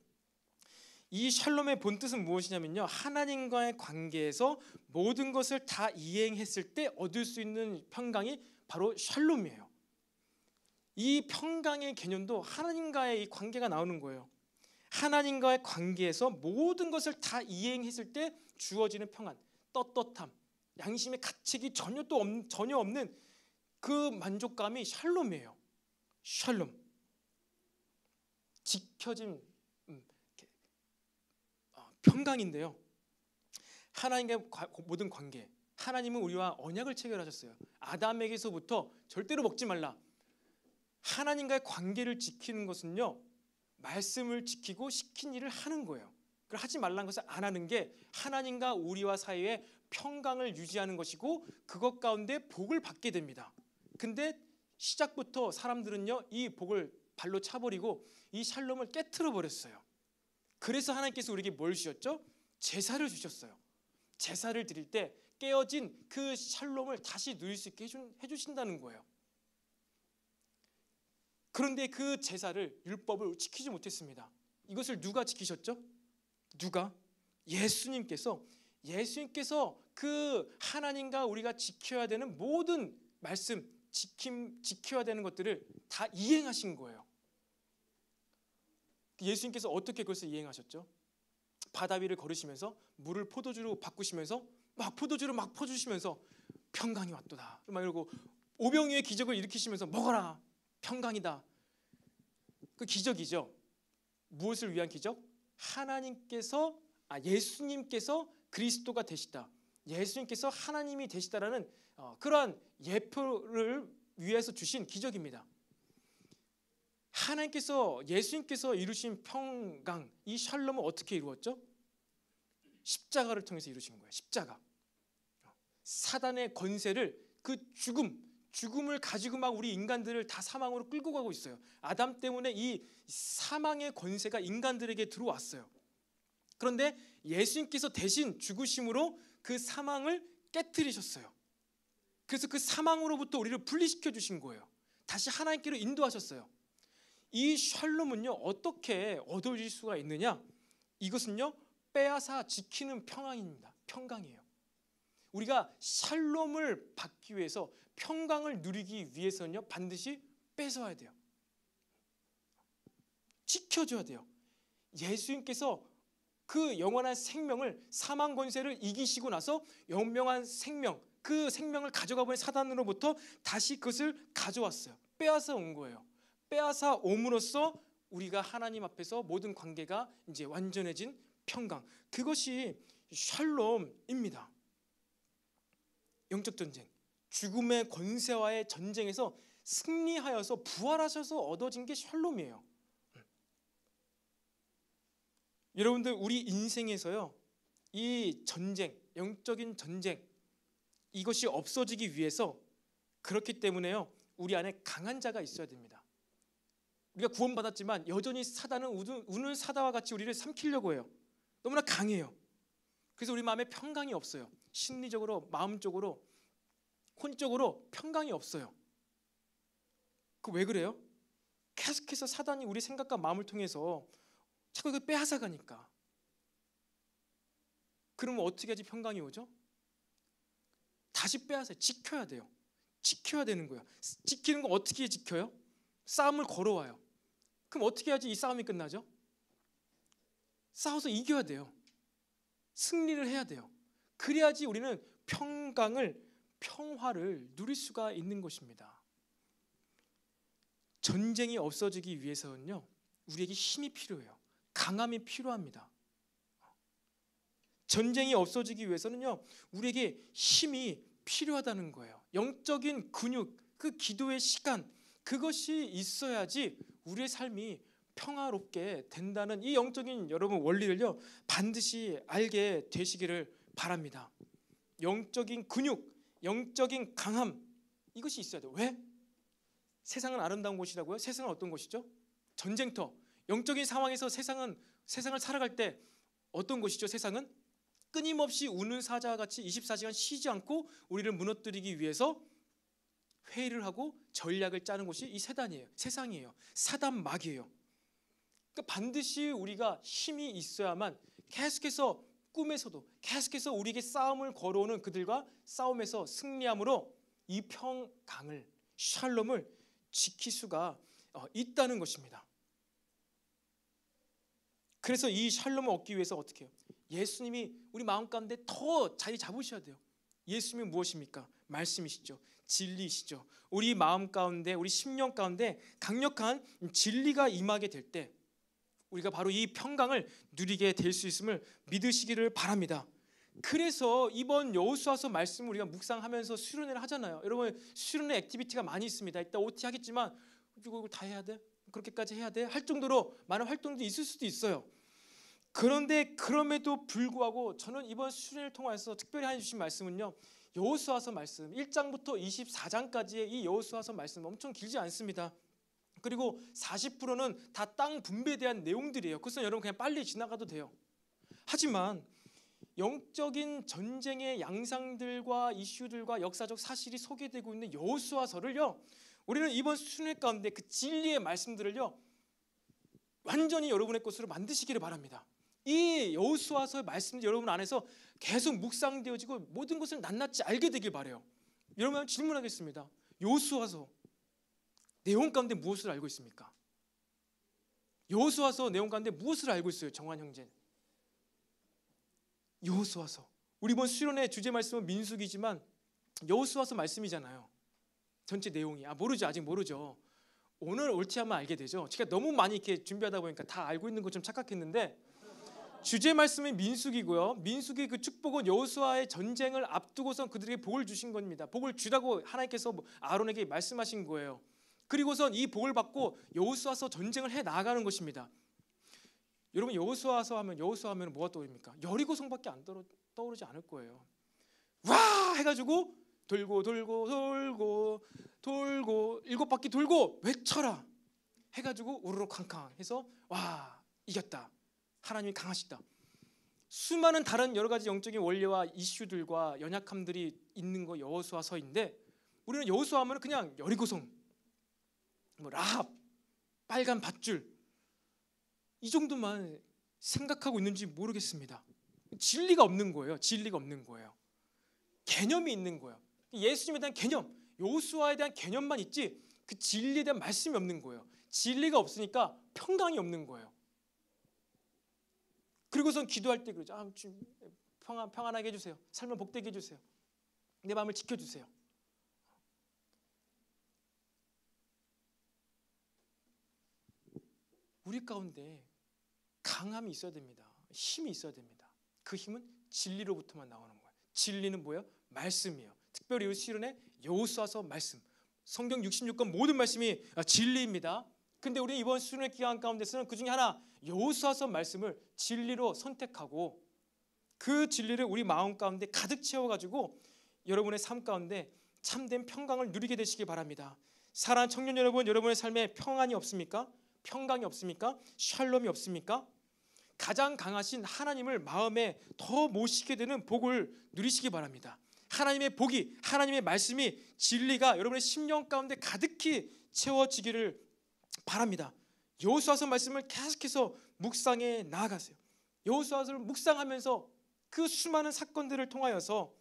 이 샬롬의 본 뜻은 무엇이냐면요, 하나님과의 관계에서 모든 것을 다 이행했을 때 얻을 수 있는 평강이 바로 샬롬이에요. 이 평강의 개념도 하나님과의 이 관계가 나오는 거예요. 하나님과의 관계에서 모든 것을 다 이행했을 때 주어지는 평안, 떳떳함, 양심의 가책이 전혀 없는 그 만족감이 샬롬이에요. 샬롬. 지켜진 평강인데요. 하나님과의 모든 관계, 하나님은 우리와 언약을 체결하셨어요. 아담에게서부터 절대로 먹지 말라. 하나님과의 관계를 지키는 것은요, 말씀을 지키고 시킨 일을 하는 거예요. 그걸 하지 말라는 것을 안 하는 게 하나님과 우리와 사이에 평강을 유지하는 것이고, 그것 가운데 복을 받게 됩니다. 근데 시작부터 사람들은요, 이 복을 발로 차버리고 이 샬롬을 깨트려 버렸어요. 그래서 하나님께서 우리에게 뭘 주셨죠? 제사를 주셨어요. 제사를 드릴 때 깨어진 그 샬롬을 다시 누릴 수 있게 해주신다는 거예요. 그런데 그 제사를, 율법을 지키지 못했습니다. 이것을 누가 지키셨죠? 누가? 예수님께서 그 하나님과 우리가 지켜야 되는 모든 말씀, 지켜야 되는 것들을 다 이행하신 거예요. 예수님께서 어떻게 그것을 이행하셨죠? 바다 위를 걸으시면서 물을 포도주로 바꾸시면서 막 포도주를 막 퍼주시면서 평강이 왔도다 막 이러고, 오병이의 기적을 일으키시면서 먹어라, 평강이다. 그 기적이죠. 무엇을 위한 기적? 예수님께서 그리스도가 되시다, 예수님께서 하나님이 되시다라는 그러한 예표를 위해서 주신 기적입니다. 예수님께서 이루신 평강, 이 샬롬은 어떻게 이루었죠? 십자가를 통해서 이루신 거예요. 십자가. 사단의 권세를, 그 죽음을 가지고 막 우리 인간들을 다 사망으로 끌고 가고 있어요. 아담 때문에 이 사망의 권세가 인간들에게 들어왔어요. 그런데 예수님께서 대신 죽으심으로 그 사망을 깨트리셨어요. 그래서 그 사망으로부터 우리를 분리시켜 주신 거예요. 다시 하나님께로 인도하셨어요. 이 샬롬은요, 어떻게 얻어질 수가 있느냐? 이것은요, 빼앗아 지키는 평강입니다. 평강이에요. 우리가 샬롬을 받기 위해서, 평강을 누리기 위해서는요, 반드시 뺏어야 돼요. 지켜줘야 돼요. 예수님께서 그 영원한 생명을, 사망 권세를 이기시고 나서 영명한 생명, 그 생명을 가져가 버린 사단으로부터 다시 그것을 가져왔어요. 빼앗아 온 거예요. 빼앗아 옴으로써 우리가 하나님 앞에서 모든 관계가 이제 완전해진 평강, 그것이 샬롬입니다. 영적 전쟁, 죽음의 권세와의 전쟁에서 승리하여서 부활하셔서 얻어진 게 샬롬이에요. 여러분들, 우리 인생에서요, 이 전쟁, 영적인 전쟁, 이것이 없어지기 위해서, 그렇기 때문에요, 우리 안에 강한 자가 있어야 됩니다. 우리가 구원받았지만 여전히 사단은 우는 사다와 같이 우리를 삼키려고 해요. 너무나 강해요. 그래서 우리 마음에 평강이 없어요. 심리적으로, 마음적으로, 혼적으로 평강이 없어요. 그 왜 그래요? 계속해서 사단이 우리 생각과 마음을 통해서 자꾸 이걸 빼앗아 가니까. 그러면 어떻게 해야지 평강이 오죠? 다시 빼앗아요. 지켜야 돼요. 지켜야 되는 거예요. 지키는 거 어떻게 지켜요? 싸움을 걸어와요. 그럼 어떻게 해야지 이 싸움이 끝나죠? 싸워서 이겨야 돼요. 승리를 해야 돼요. 그래야지 우리는 평화를 누릴 수가 있는 것입니다. 전쟁이 없어지기 위해서는요, 우리에게 힘이 필요해요. 강함이 필요합니다. 전쟁이 없어지기 위해서는요, 우리에게 힘이 필요하다는 거예요. 영적인 근육, 그 기도의 시간, 그것이 있어야지 우리의 삶이 평화롭게 된다는 이 영적인 여러분 원리를요, 반드시 알게 되시기를 바랍니다. 영적인 근육, 영적인 강함, 이것이 있어야 돼요. 왜? 세상은 아름다운 곳이라고요? 세상은 어떤 곳이죠? 전쟁터. 영적인 상황에서 세상을 살아갈 때 어떤 곳이죠? 세상은 끊임없이 우는 사자와 같이 24시간 쉬지 않고 우리를 무너뜨리기 위해서 회의를 하고 전략을 짜는 곳이 이 세상이에요. 사단막이에요. 그러니까 반드시 우리가 힘이 있어야만 계속해서 꿈에서도 계속해서 우리에게 싸움을 걸어오는 그들과 싸움에서 승리함으로 이 평강을, 샬롬을 지킬 수가 있다는 것입니다. 그래서 이 샬롬을 얻기 위해서 어떻게 해요? 예수님이 우리 마음 가운데 더 자리 잡으셔야 돼요. 예수님이 무엇입니까? 말씀이시죠. 진리이시죠. 우리 마음 가운데, 우리 심령 가운데 강력한 진리가 임하게 될 때 우리가 바로 이 평강을 누리게 될 수 있음을 믿으시기를 바랍니다. 그래서 이번 여호수아서 말씀을 우리가 묵상하면서 수련회를 하잖아요. 여러분, 수련회 액티비티가 많이 있습니다. 이따 OT 하겠지만 이거 다 해야 돼? 그렇게까지 해야 돼? 할 정도로 많은 활동들이 있을 수도 있어요. 그런데 그럼에도 불구하고 저는 이번 수련회를 통해서 특별히 해주신 말씀은요, 여호수아서 말씀 1장부터 24장까지의 이 여호수아서 말씀 엄청 길지 않습니다. 그리고 40%는 다 땅 분배에 대한 내용들이에요. 그래서 여러분 그냥 빨리 지나가도 돼요. 하지만 영적인 전쟁의 양상들과 이슈들과 역사적 사실이 소개되고 있는 여호수아서를요, 우리는 이번 수련회 가운데 그 진리의 말씀들을요 완전히 여러분의 것으로 만드시기를 바랍니다. 이 여호수아서의 말씀들 여러분 안에서 계속 묵상되어지고 모든 것을 낱낱이 알게 되길 바라요. 여러분, 질문하겠습니다. 여호수아서 내용 가운데 무엇을 알고 있습니까? 여호수아서 내용 가운데 무엇을 알고 있어요? 정환 형제. 여호수아서, 우리 이번 수련회 주제 말씀은 민수기지만 여호수아서 말씀이잖아요. 전체 내용이 모르죠. 아직 모르죠. 오늘 올티하면 알게 되죠. 제가 너무 많이 이렇게 준비하다 보니까 다 알고 있는 것처럼 착각했는데 주제 말씀은 민수기고요. 민수기 그 축복은 여호수아의 전쟁을 앞두고선 그들에게 복을 주신 겁니다. 복을 주라고 하나님께서 아론에게 말씀하신 거예요. 그리고선 이 복을 받고 여호수아서 전쟁을 해 나가는 것입니다. 여러분, 여호수아서 하면 뭐가 떠오릅니까? 여리고성밖에 안 떠오르지 않을 거예요. 와 해가지고 돌고 7바퀴 돌고 외쳐라 해가지고 우르르 쾅쾅 해서 와 이겼다, 하나님이 강하시다. 수많은 다른 여러 가지 영적인 원리와 이슈들과 연약함들이 있는 거 여호수아서인데, 우리는 여호수아 하면 그냥 여리고성, 라합, 빨간 밧줄 이 정도만 생각하고 있는지 모르겠습니다. 진리가 없는 거예요. 진리가 없는 거예요. 개념이 있는 거예요. 예수님에 대한 개념, 여호수아에 대한 개념만 있지 그 진리에 대한 말씀이 없는 거예요. 진리가 없으니까 평강이 없는 거예요. 그리고선 기도할 때 그러죠. 평안하게 해주세요. 삶을 복되게 해주세요. 내 마음을 지켜주세요. 우리 가운데 강함이 있어야 됩니다. 힘이 있어야 됩니다. 그 힘은 진리로부터만 나오는 거예요. 진리는 뭐예요? 말씀이에요. 특별히 이 수련회 여호수아서 말씀, 성경 66권 모든 말씀이 진리입니다. 근데 우리 이번 수련회 기간 가운데서는 그 중에 하나 여호수아서 말씀을 진리로 선택하고 그 진리를 우리 마음 가운데 가득 채워가지고 여러분의 삶 가운데 참된 평강을 누리게 되시기 바랍니다. 사랑하는 청년 여러분, 여러분의 삶에 평안이 없습니까? 평강이 없습니까? 샬롬이 없습니까? 가장 강하신 하나님을 마음에 더 모시게 되는 복을 누리시기 바랍니다. 하나님의 복이, 하나님의 말씀이, 진리가 여러분의 심령 가운데 가득히 채워지기를 바랍니다. 여호수아서 말씀을 계속해서 묵상해 나아가세요. 여호수아서를 묵상하면서 그 수많은 사건들을 통하여서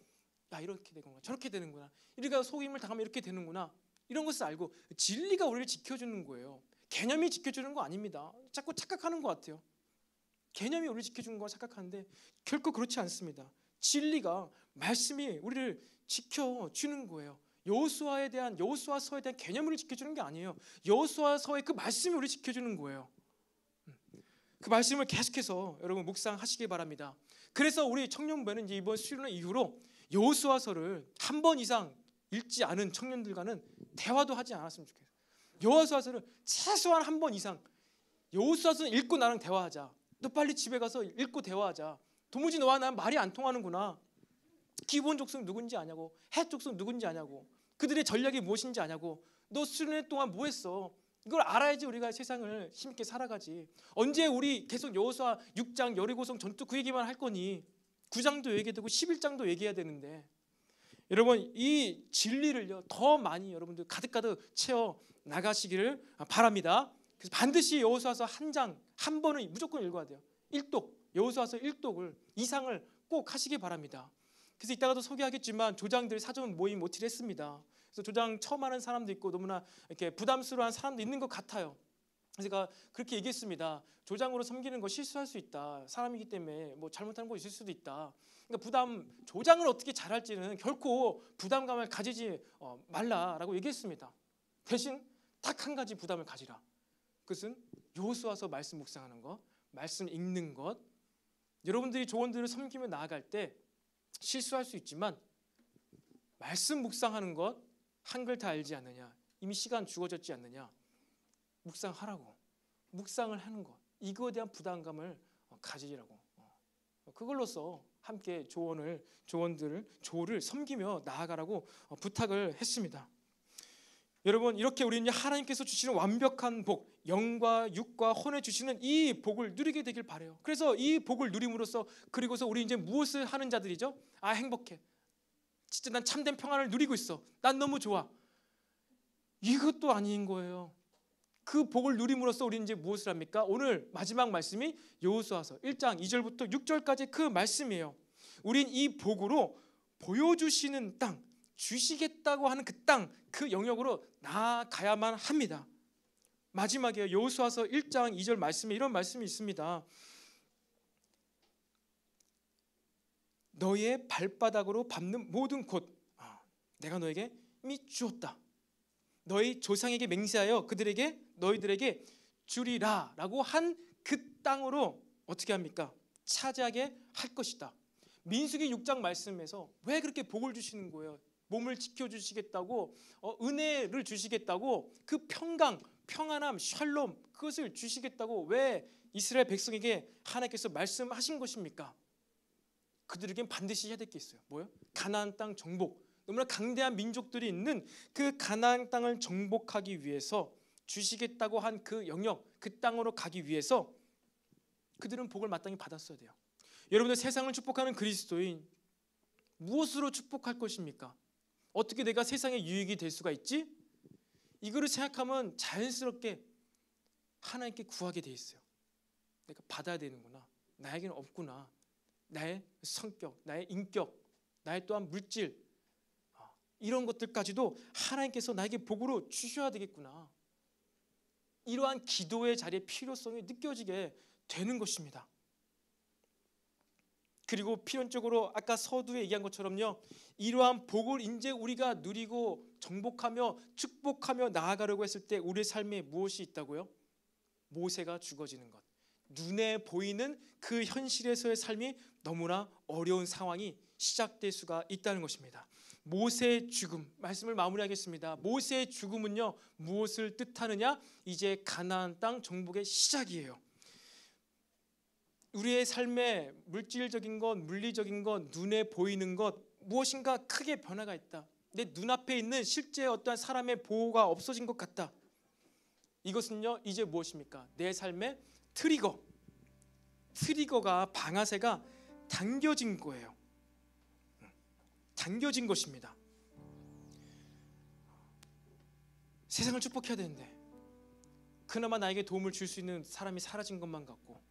이렇게 되는구나, 저렇게 되는구나, 우리가 속임을 당하면 이렇게 되는구나, 이런 것을 알고 진리가 우리를 지켜주는 거예요. 개념이 지켜주는 거 아닙니다. 자꾸 착각하는 것 같아요. 개념이 우리를 지켜주는 거 착각하는데 결코 그렇지 않습니다. 진리가, 말씀이 우리를 지켜주는 거예요. 여호수아서에 대한 개념을 지켜주는 게 아니에요. 여호수아서의 그 말씀이 우리를 지켜주는 거예요. 그 말씀을 계속해서 여러분 묵상하시기 바랍니다. 그래서 우리 청년부에는 이번 수련회 이후로 여호수아서를 한 번 이상 읽지 않은 청년들과는 대화도 하지 않았으면 좋겠어요. 여호수아서를 최소한 한 번 이상, 여호수아서는 읽고 나랑 대화하자. 너 빨리 집에 가서 읽고 대화하자. 도무지 너와 나는 말이 안 통하는구나. 기본 족속 누군지 아냐고, 해 족속 누군지 아냐고, 그들의 전략이 무엇인지 아냐고, 너 수련회 동안 뭐 했어? 이걸 알아야지 우리가 세상을 힘있게 살아가지. 언제 우리 계속 여호수아 6장 여리고성 전투 그 얘기만 할 거니? 9장도 얘기해야 되고 11장도 얘기해야 되는데, 여러분 이 진리를요 더 많이 여러분들 가득가득 채워 나가시기를 바랍니다. 그래서 반드시 여호수아서 한 번은 무조건 읽어야 돼요. 1독, 여호수아서 1독을 이상을 꼭 하시기 바랍니다. 그래서 이따가도 소개하겠지만 조장들 사전 모임 OT를 했습니다. 그래서 조장 처음 하는 사람도 있고 너무나 이렇게 부담스러워한 사람도 있는 것 같아요. 제가 그렇게 얘기했습니다. 조장으로 섬기는 거 실수할 수 있다. 사람이기 때문에 뭐 잘못하는 거 있을 수도 있다. 그러니까 조장을 어떻게 잘할지는 결코 부담감을 가지지 말라라고 얘기했습니다. 대신 딱 한 가지 부담을 가지라. 그것은 여호수아서 말씀 묵상하는 것, 말씀 읽는 것. 여러분들이 조원들을 섬기며 나아갈 때 실수할 수 있지만 말씀 묵상하는 것, 한글 다 알지 않느냐, 이미 시간 주어졌지 않느냐, 묵상하라고, 묵상을 하는 것, 이거에 대한 부담감을 가지라고. 그걸로써 함께 조를 섬기며 나아가라고 부탁을 했습니다. 여러분, 이렇게 우리는 하나님께서 주시는 완벽한 복, 영과 육과 혼을 주시는 이 복을 누리게 되길 바라요. 그래서 이 복을 누림으로써 그리고서 우리 이제 무엇을 하는 자들이죠? 아, 행복해. 진짜 난 참된 평안을 누리고 있어. 난 너무 좋아. 이것도 아닌 거예요. 그 복을 누림으로써 우리는 이제 무엇을 합니까? 오늘 마지막 말씀이 여호수아서 1장 2절부터 6절까지 그 말씀이에요. 우린 이 복으로 보여주시는 땅, 주시겠다고 하는 그 땅, 그 영역으로 나아가야만 합니다. 마지막에 여호수아서 1장 2절 말씀에 이런 말씀이 있습니다. 너의 발바닥으로 밟는 모든 곳, 내가 너에게 이미 주었다. 너희 조상에게 맹세하여 너희들에게 주리라라고 한 그 땅으로 어떻게 합니까? 차지하게 할 것이다. 민수기 6장 말씀에서 왜 그렇게 복을 주시는 거예요? 몸을 지켜주시겠다고, 은혜를 주시겠다고, 그 평강, 평안함, 샬롬, 그것을 주시겠다고 왜 이스라엘 백성에게 하나님께서 말씀하신 것입니까? 그들에겐 반드시 해야 될 게 있어요. 뭐요? 가나안 땅 정복. 너무나 강대한 민족들이 있는 그 가나안 땅을 정복하기 위해서 주시겠다고 한 그 영역, 그 땅으로 가기 위해서 그들은 복을 마땅히 받았어야 돼요. 여러분들, 세상을 축복하는 그리스도인, 무엇으로 축복할 것입니까? 어떻게 내가 세상에 유익이 될 수가 있지? 이거를 생각하면 자연스럽게 하나님께 구하게 돼 있어요. 내가 받아야 되는구나. 나에게는 없구나. 나의 성격, 나의 인격, 나의 또한 물질, 이런 것들까지도 하나님께서 나에게 복으로 주셔야 되겠구나. 이러한 기도의 자리의 필요성이 느껴지게 되는 것입니다. 그리고 필연적으로 아까 서두에 얘기한 것처럼요, 이러한 복을 이제 우리가 누리고 정복하며 축복하며 나아가려고 했을 때 우리의 삶에 무엇이 있다고요? 모세가 죽어지는 것. 눈에 보이는 그 현실에서의 삶이 너무나 어려운 상황이 시작될 수가 있다는 것입니다. 모세의 죽음, 말씀을 마무리하겠습니다. 모세의 죽음은요, 무엇을 뜻하느냐? 이제 가나안 땅 정복의 시작이에요. 우리의 삶에 물질적인 것, 물리적인 것, 눈에 보이는 것, 무엇인가 크게 변화가 있다. 내 눈앞에 있는 실제 어떠한 사람의 보호가 없어진 것 같다. 이것은요, 이제 무엇입니까? 내 삶의 트리거가, 방아쇠가 당겨진 거예요. 당겨진 것입니다. 세상을 축복해야 되는데 그나마 나에게 도움을 줄 수 있는 사람이 사라진 것만 같고,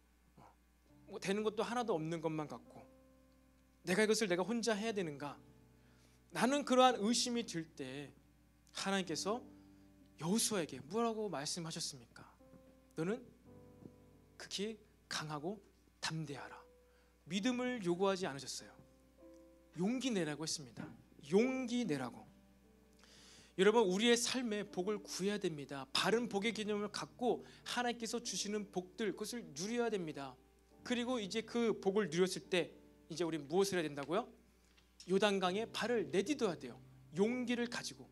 뭐 되는 것도 하나도 없는 것만 같고, 이것을 내가 혼자 해야 되는가? 나는 그러한 의심이 들 때 하나님께서 여호수아에게 뭐라고 말씀하셨습니까? 너는 극히 강하고 담대하라. 믿음을 요구하지 않으셨어요. 용기 내라고 했습니다. 용기 내라고. 여러분, 우리의 삶에 복을 구해야 됩니다. 바른 복의 개념을 갖고 하나님께서 주시는 복들, 그것을 누려야 됩니다. 그리고 이제 그 복을 누렸을 때 이제 우리 무엇을 해야 된다고요? 요단강에 발을 내딛어야 돼요. 용기를 가지고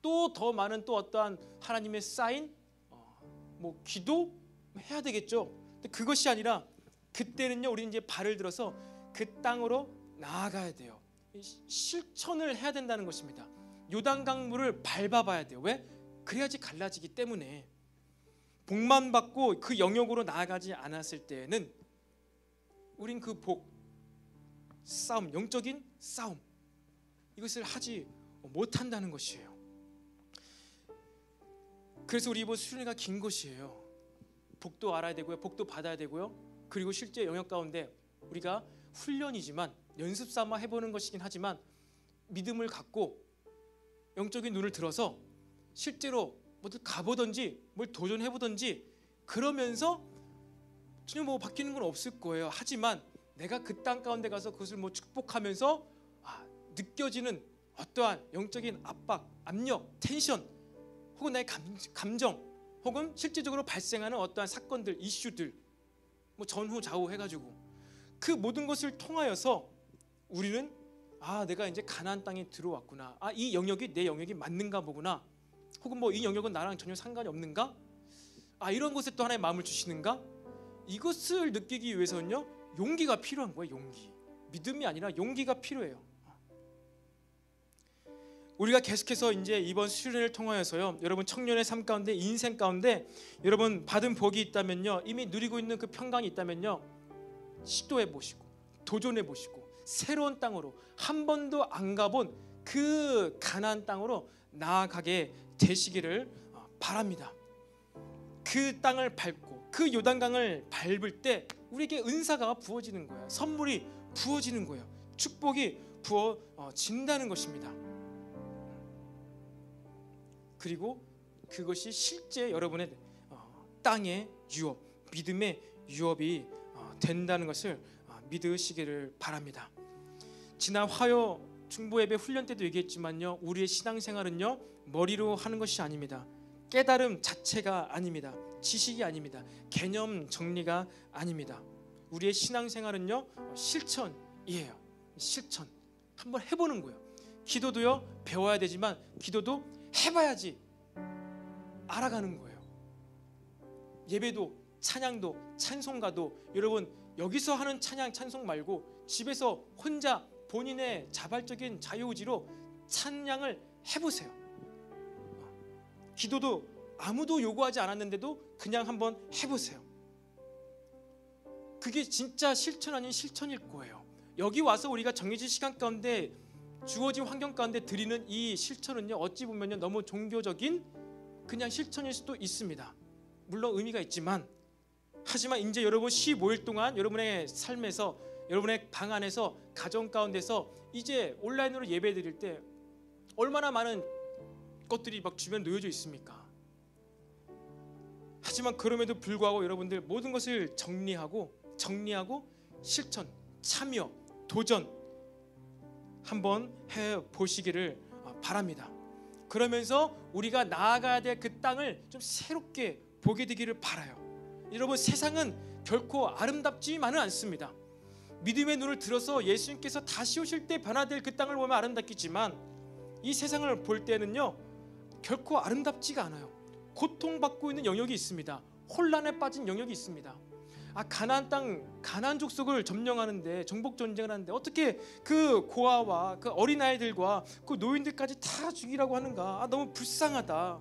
또 더 많은 또 어떠한 하나님의 사인, 기도 해야 되겠죠. 근데 그것이 아니라 그때는요, 우리 이제 발을 들어서 그 땅으로 나아가야 돼요. 실천을 해야 된다는 것입니다. 요단강 물을 밟아봐야 돼요. 왜? 그래야지 갈라지기 때문에. 복만 받고 그 영역으로 나아가지 않았을 때는 우린 그 복, 싸움, 영적인 싸움, 이것을 하지 못한다는 것이에요. 그래서 우리 이번 수련회가 긴 것이에요. 복도 알아야 되고요, 복도 받아야 되고요, 그리고 실제 영역 가운데 우리가 훈련이지만 연습 삼아 해보는 것이긴 하지만 믿음을 갖고 영적인 눈을 들어서 실제로 어디 가보든지 뭘 도전해보든지 그러면서 전혀 뭐 바뀌는 건 없을 거예요. 하지만 내가 그 땅 가운데 가서 그것을 뭐 축복하면서 느껴지는 어떠한 영적인 압박, 압력, 텐션, 혹은 나의 감정, 혹은 실제적으로 발생하는 어떠한 사건들, 이슈들, 뭐 전후 좌우 해가지고 그 모든 것을 통하여서 우리는 내가 이제 가나안 땅에 들어왔구나. 이 영역이 내 영역이 맞는가 보구나. 혹은 뭐 이 영역은 나랑 전혀 상관이 없는가? 이런 것에 또 하나의 마음을 주시는가? 이것을 느끼기 위해서는요, 용기가 필요한 거예요. 용기. 믿음이 아니라 용기가 필요해요. 우리가 계속해서 이제 이번 수련회를 통하여서요, 여러분 청년의 삶 가운데, 인생 가운데 여러분 받은 복이 있다면요, 이미 누리고 있는 그 평강이 있다면요, 시도해 보시고 도전해 보시고 새로운 땅으로, 한 번도 안 가본 그 가나안 땅으로 나아가게 되시기를 바랍니다. 그 땅을 밟고 그 요단강을 밟을 때 우리에게 은사가 부어지는 거예요. 선물이 부어지는 거예요. 축복이 부어진다는 것입니다. 그리고 그것이 실제 여러분의 땅의 유업, 믿음의 유업이 된다는 것을 믿으시기를 바랍니다. 지난 화요 중보예배 훈련 때도 얘기했지만요, 우리의 신앙생활은요, 머리로 하는 것이 아닙니다. 깨달음 자체가 아닙니다. 지식이 아닙니다. 개념 정리가 아닙니다. 우리의 신앙생활은요, 실천이에요. 실천. 한번 해보는 거예요. 기도도요, 배워야 되지만 기도도 해봐야지 알아가는 거예요. 예배도, 찬양도, 찬송가도 여러분 여기서 하는 찬양, 찬송 말고 집에서 혼자 본인의 자발적인 자유의지로 찬양을 해보세요. 기도도 아무도 요구하지 않았는데도 그냥 한번 해보세요. 그게 진짜 실천 아닌 실천일 거예요. 여기 와서 우리가 정해진 시간 가운데 주어진 환경 가운데 드리는 이 실천은요, 어찌 보면요, 너무 종교적인 그냥 실천일 수도 있습니다. 물론 의미가 있지만, 하지만 이제 여러분 15일 동안 여러분의 삶에서, 여러분의 방 안에서, 가정 가운데서 이제 온라인으로 예배 드릴 때 얼마나 많은 것들이 막 주변에 놓여져 있습니까? 하지만 그럼에도 불구하고 여러분들 모든 것을 정리하고 실천, 참여, 도전 한번 해보시기를 바랍니다. 그러면서 우리가 나아가야 될 그 땅을 좀 새롭게 보게 되기를 바라요. 여러분, 세상은 결코 아름답지만은 않습니다. 믿음의 눈을 들어서 예수님께서 다시 오실 때 변화될 그 땅을 보면 아름답겠지만, 이 세상을 볼 때는요, 결코 아름답지가 않아요. 고통받고 있는 영역이 있습니다. 혼란에 빠진 영역이 있습니다. 가나안 땅, 가나안 족속을 점령하는데, 정복 전쟁을 하는데 어떻게 그 고아와 그 어린아이들과 그 노인들까지 다 죽이라고 하는가? 너무 불쌍하다.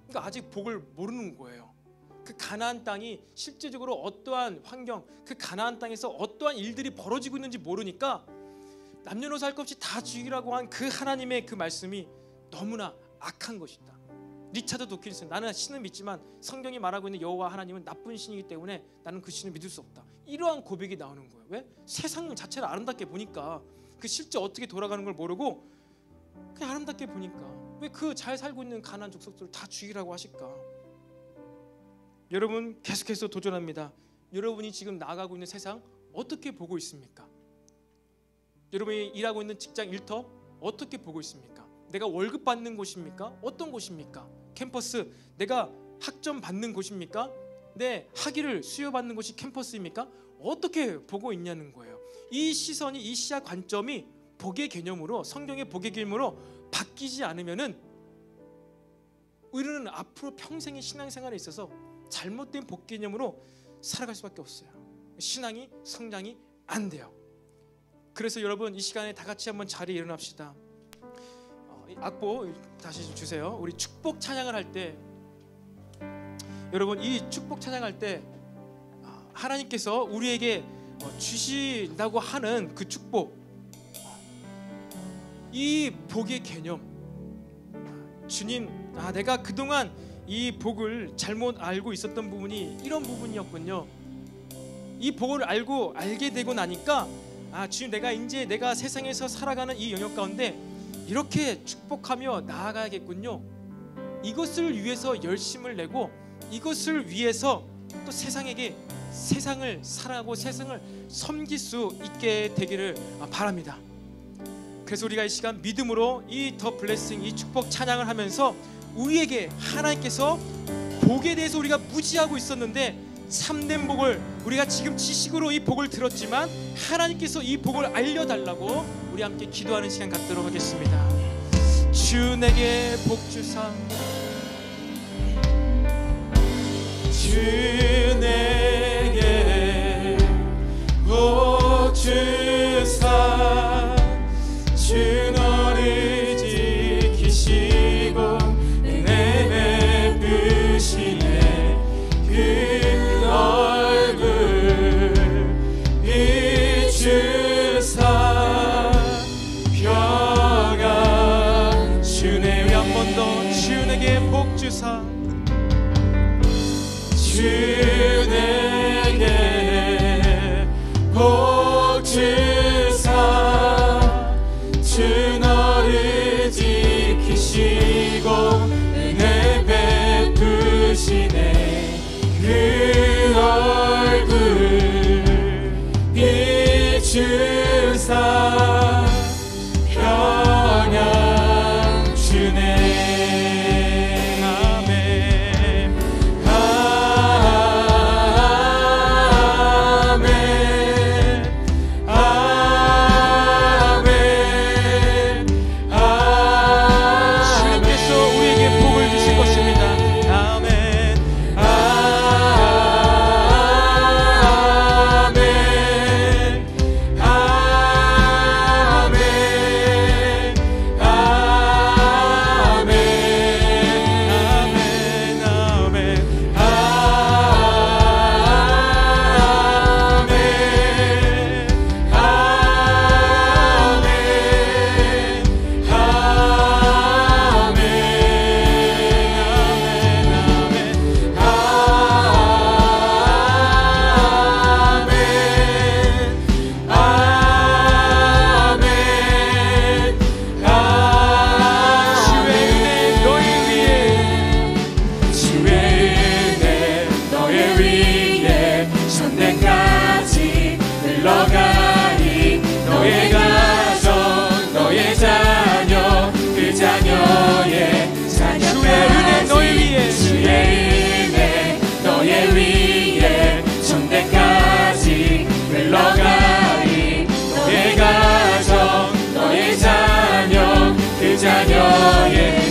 그러니까 아직 복을 모르는 거예요. 그 가나안 땅이 실제적으로 어떠한 환경, 그 가나안 땅에서 어떠한 일들이 벌어지고 있는지 모르니까 남녀노소 할 것 없이 다 죽이라고 한 그 하나님의 그 말씀이 너무나 악한 것이다. 리차드 도킨슨, 나는 신을 믿지만 성경이 말하고 있는 여호와 하나님은 나쁜 신이기 때문에 나는 그 신을 믿을 수 없다. 이러한 고백이 나오는 거예요. 왜? 세상 자체를 아름답게 보니까, 그 실제 어떻게 돌아가는 걸 모르고 그냥 아름답게 보니까 왜 그 잘 살고 있는 가나안 족속들을 다 죽이라고 하실까? 여러분, 계속해서 도전합니다. 여러분이 지금 나아가고 있는 세상 어떻게 보고 있습니까? 여러분이 일하고 있는 직장, 일터 어떻게 보고 있습니까? 내가 월급 받는 곳입니까? 어떤 곳입니까? 캠퍼스, 내가 학점 받는 곳입니까? 내 학위를 수여받는 곳이 캠퍼스입니까? 어떻게 보고 있냐는 거예요. 이 시선이, 이 시야 관점이 복의 개념으로, 성경의 복의 개념으로 바뀌지 않으면은 우리는 앞으로 평생의 신앙생활에 있어서 잘못된 복 개념으로 살아갈 수밖에 없어요. 신앙이 성장이 안 돼요. 그래서 여러분, 이 시간에 다 같이 한번 자리에 일어납시다. 악보 다시 주세요. 우리 축복 찬양을 할 때, 여러분, 이 축복 찬양할 때 하나님께서 우리에게 주신다고 하는 그 축복, 이 복의 개념, 주님, 내가 그동안 이 복을 잘못 알고 있었던 부분이 이런 부분이었군요. 이 복을 알게 되고 나니까, 주님, 내가 세상에서 살아가는 이 영역 가운데 이렇게 축복하며 나아가야겠군요. 이것을 위해서 열심을 내고 이것을 위해서 또 세상을 사랑하고 세상을 섬길 수 있게 되기를 바랍니다. 그래서 우리가 이 시간 믿음으로 이 더 블레싱, 이 축복 찬양을 하면서 우리에게 하나님께서 복에 대해서 우리가 무지하고 있었는데 참된 복을, 우리가 지금 지식으로 이 복을 들었지만 하나님께서 이 복을 알려달라고 우리 함께 기도하는 시간 갖도록 하겠습니다. 주 내게 복 주사, 주 내게 복 주사, 주 너를 지키시고 은혜 베푸시네. 그 얼굴 비추사 평안 주네. 한 번 더 주 내게 복 주사, 주 내게 복 주사, 주 너를 지키시고 은혜 베푸시네. 그 얼굴 비추사 평안 주네.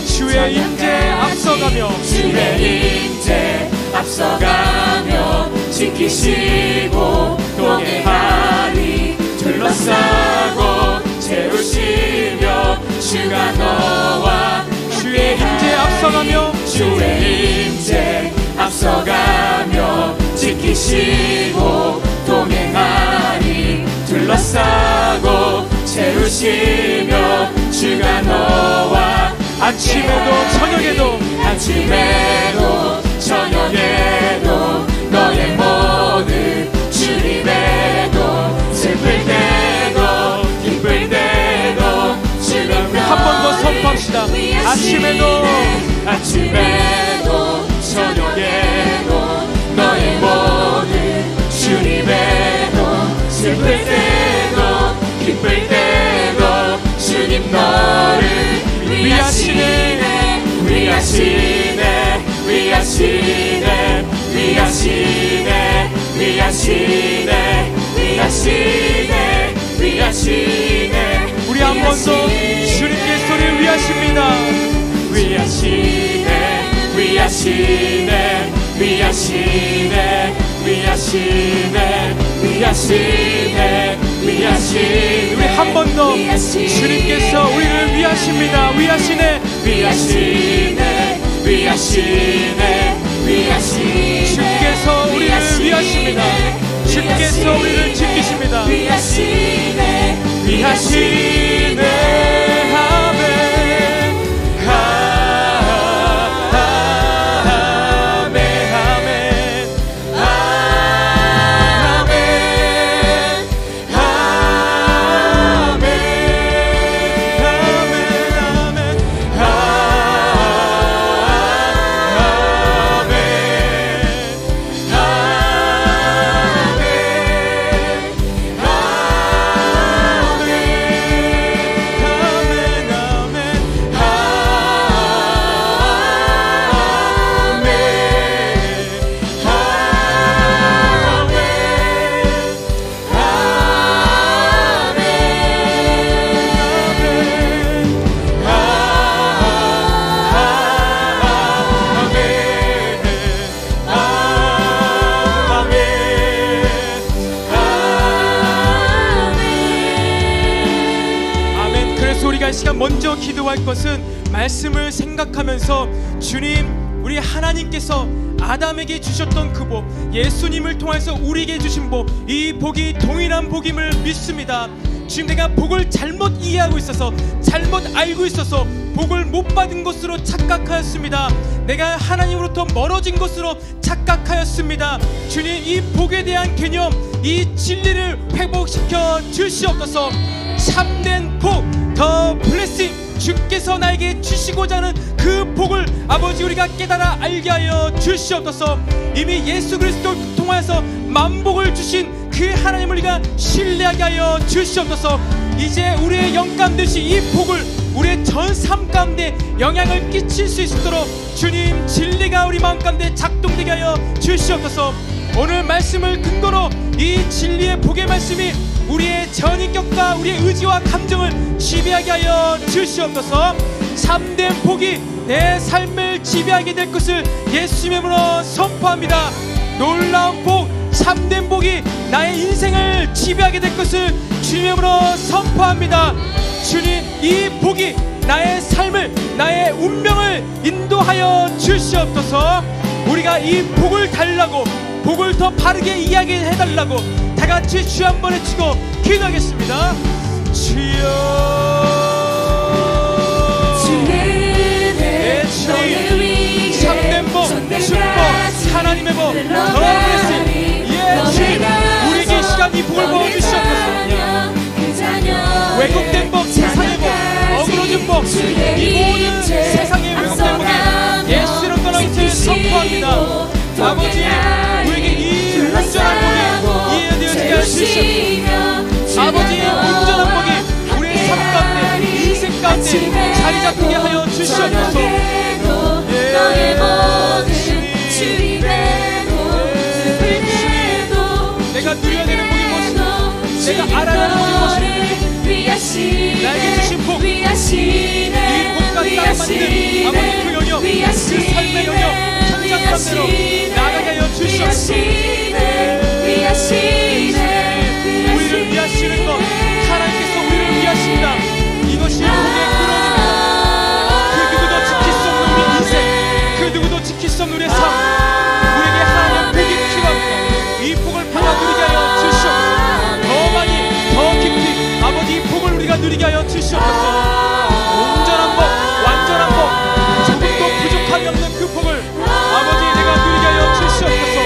주의 임재 앞서가며, 주의 임재 앞서가며 지키시고 동행하리. 둘러싸고 채우시며 주가 너와 주의 임재 앞서가며, 주의 임재 앞서가며 지키시고 동행하리. 둘러싸고 채우시며 주가 너와 아침에도 저녁에도 저녁에도 너의 모든 주님에도 슬플 때도 기쁠 때도 주를 한 번 더 선포합시다. 아침에도 저녁에도 너의 모든 주님에도 슬플 때도 기쁠 때도 주님 너를 위하시네. 우리 한 번 더 주님께서를 위하십니다. 우리 한 번 더 주님께서 우리를 위하십니다. 주께서 우리를 위하십니다. 주께서 우리를 지키십니다. 위하시네. 아멘. 시간 먼저 기도할 것은 말씀을 생각하면서 주님, 우리 하나님께서 아담에게 주셨던 그 복, 예수님을 통해서 우리에게 주신 복, 이 복이 동일한 복임을 믿습니다. 지금 내가 복을 잘못 이해하고 있어서, 잘못 알고 있어서 복을 못 받은 것으로 착각하였습니다. 내가 하나님으로부터 멀어진 것으로 착각하였습니다. 주님, 이 복에 대한 개념, 이 진리를 회복시켜 주시옵소서. 참된 복, 더 블레싱, 주께서 나에게 주시고자 하는 그 복을 아버지 우리가 깨달아 알게 하여 주시옵소서. 이미 예수 그리스도를 통하여서 만복을 주신 그 하나님을 우리가 신뢰하게 하여 주시옵소서. 이제 우리의 영 가운데시 이 복을 우리의 전 삶 가운데 영향을 끼칠 수 있도록 주님 진리가 우리 마음 가운데 작동되게 하여 주시옵소서. 오늘 말씀을 근거로 이 진리의 복의 말씀이 우리의 전인격과 우리의 의지와 감정을 지배하게 하여 주시옵소서. 참된 복이 내 삶을 지배하게 될 것을 예수님의 이름으로 선포합니다. 놀라운 복, 참된 복이 나의 인생을 지배하게 될 것을 주님의 이름으로 선포합니다. 주님, 이 복이 나의 삶을, 나의 운명을 인도하여 주시옵소서. 우리가 이 복을 달라고, 복을 더 바르게 이야기해달라고 다같이 주 한 번 외치고 기도하겠습니다. 주여, 주의 참된 복, 축복, 하나님의 복, 더 블레싱, 예, 주님, 우리에게 이 시간 이 복을 부어주시옵소서. 왜곡된 복, 세상의 복, 어그러진 복, 이 모든 세상의 왜곡된 복에 예수로 떠난 것을 선포합니다. 아버지, 우리에게 이 온전한 복이 이해되어지게 하시옵소서. 아버지, 온전한 복이 우리의 삶 가운데, 인생 가운데 자리 잡히게 하여 주시옵소서. 내가 누려야 되는 복이 무엇인지, 내가 알아야 하는 복이 무엇인지, 나에게 주신 복, 이 복과 따라 만든 아버지 그 영역, 그 삶의 영역, 현장감대로 나아가게 하여 주시옵소서. 우리를 위하시는 것, 하나님께서 우리를 위하신다. 이것이 복의 근원입니다. 그 누구도 지킬 수 없는 우리 인생, 그 누구도 지킬 수 없는 우리의 삶, 우리에게 하나님의 복이 필요합니다. 이 복을 받아 누리게 하여 주시옵소서. 더 많이, 더 깊이 아버지 이 복을 우리가 누리게 하여 주시옵소서. 온전한 복, 완전한 복, 조금도 부족함이 없는 그 복을 아버지 내가 누리게 하여 주시옵소서.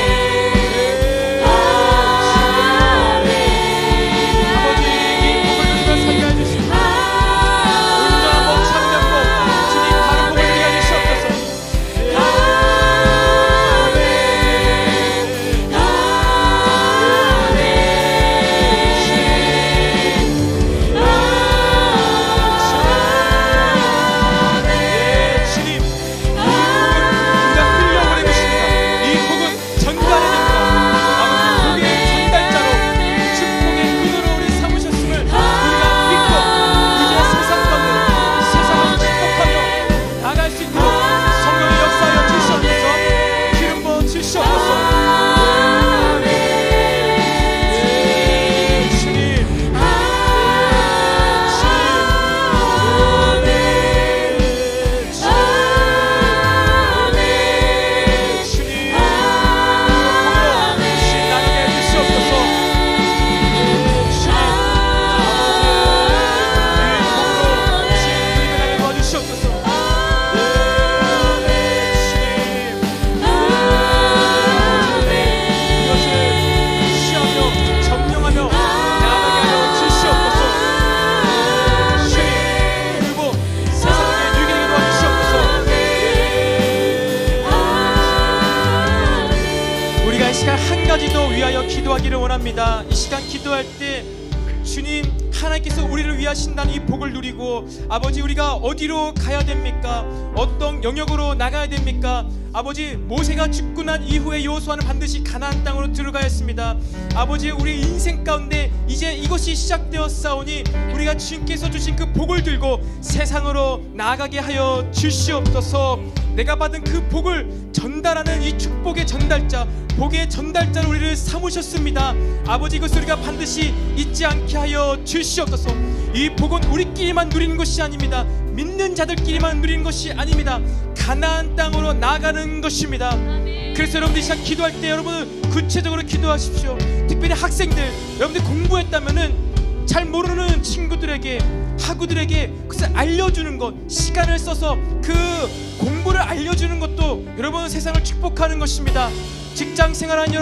기도하기를 원합니다. 이 시간 기도할 때 주님, 하나님께서 우리를 위하신다는 이 복을 누리고 아버지 우리가 어디로 가야 됩니까? 어떤 영역으로 나가야 됩니까? 아버지, 모세가 죽고 난 이후에 여호수아는 반드시 가나안 땅으로 들어가야 했습니다. 아버지, 우리 인생 가운데 이제 이것이 시작되었사오니 우리가 주님께서 주신 그 복을 들고 세상으로 나아가게 하여 주시옵소서. 내가 받은 그 복을 전달하는 이 축복의 전달자, 복의 전달자로 우리를 삼으셨습니다. 아버지, 이것을 우리가 반드시 잊지 않게 하여 주시옵소서. 이 복은 우리끼리만 누리는 것이 아닙니다. 믿는 자들끼리만 누리는 것이 아닙니다. 가나안 땅으로 나아가는 것입니다. 그래서 여러분들 이 시간 기도할 때 여러분 구체적으로 기도하십시오. 특별히 학생들, 여러분들 공부했다면은 잘 모르는 친구들에게, 학우들에게 그것을 알려주는 것, 시간을 써서 그 공부를 알려주는 것도 여러분 세상을 축복하는 것입니다. 직장 생활하는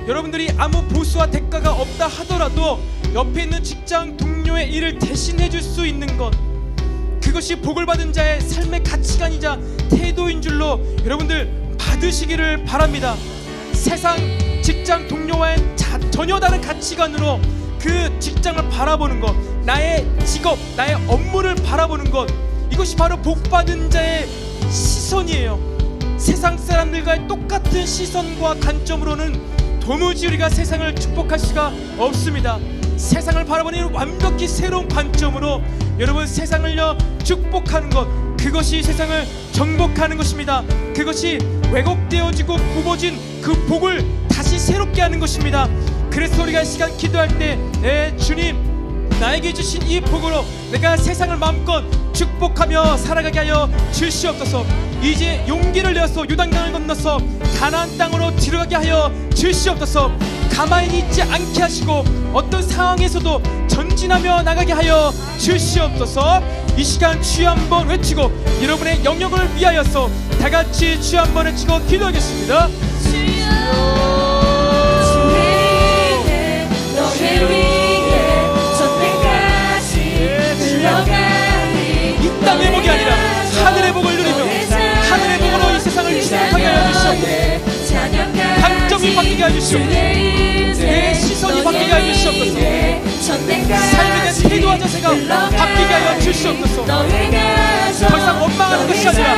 여러분들이 아무 보수와 대가가 없다 하더라도 옆에 있는 직장 동료의 일을 대신해 줄 수 있는 것, 그것이 복을 받은 자의 삶의 가치관이자 태도인 줄로 여러분들 받으시기를 바랍니다. 세상 직장 동료와의 전혀 다른 가치관으로 그 직장을 바라보는 것, 나의 직업, 나의 업무를 바라보는 것, 이것이 바로 복받은 자의 시선이에요. 세상 사람들과의 똑같은 시선과 관점으로는 도무지 우리가 세상을 축복할 수가 없습니다. 세상을 바라보는 완벽히 새로운 관점으로 여러분 세상을요 축복하는 것, 그것이 세상을 정복하는 것입니다. 그것이 왜곡되어지고 굽어진 그 복을 다시 새롭게 하는 것입니다. 그래서 우리가 이 시간 기도할 때, 주님, 나에게 주신 이 복으로 내가 세상을 마음껏 축복하며 살아가게 하여 주시옵소서. 이제 용기를 내어서 요단강을 건너서 가나안 땅으로 들어가게 하여 주시옵소서. 가만히 있지 않게 하시고 어떤 상황에서도 전진하며 나가게 하여 주시옵소서. 이 시간 주여 한번 외치고 여러분의 영역을 위하여서 다 같이 주여 한번 외치고 기도하겠습니다. 이 땅의 복이 아니라 하늘의 복을 누리며 하늘의 복으로 이 세상을 축복하게 하여 주시옵소서. 감정이 바뀌게 하여 주시옵소서. 내 시선이 바뀌게 하여 주시옵소서. 삶에 대한 태도와 자세가 바뀌게 하여 주시옵소서. 더 이상 원망하는 것이 아니라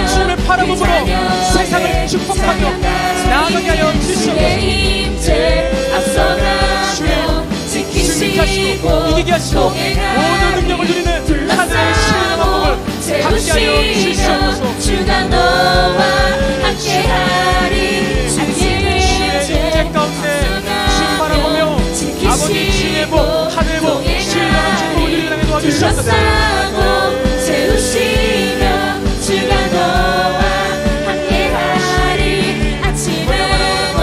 주님을 바라보므로 세상을 축복하며 나아가게 하여 주시옵소서. 주님 하시고 이기게 하시고 모든 능력을 누리는 하늘의 신령한 복을 받게 하여 주시옵소서. 주가 너와 함께하리. 주의 인재 가운데 주님 바라보며 아버지 주의 복, 하늘의 복, 신령한 축복을 누리게 하게 도와주시옵소서. 세우시며 주가 너와 함께하리. 아침에도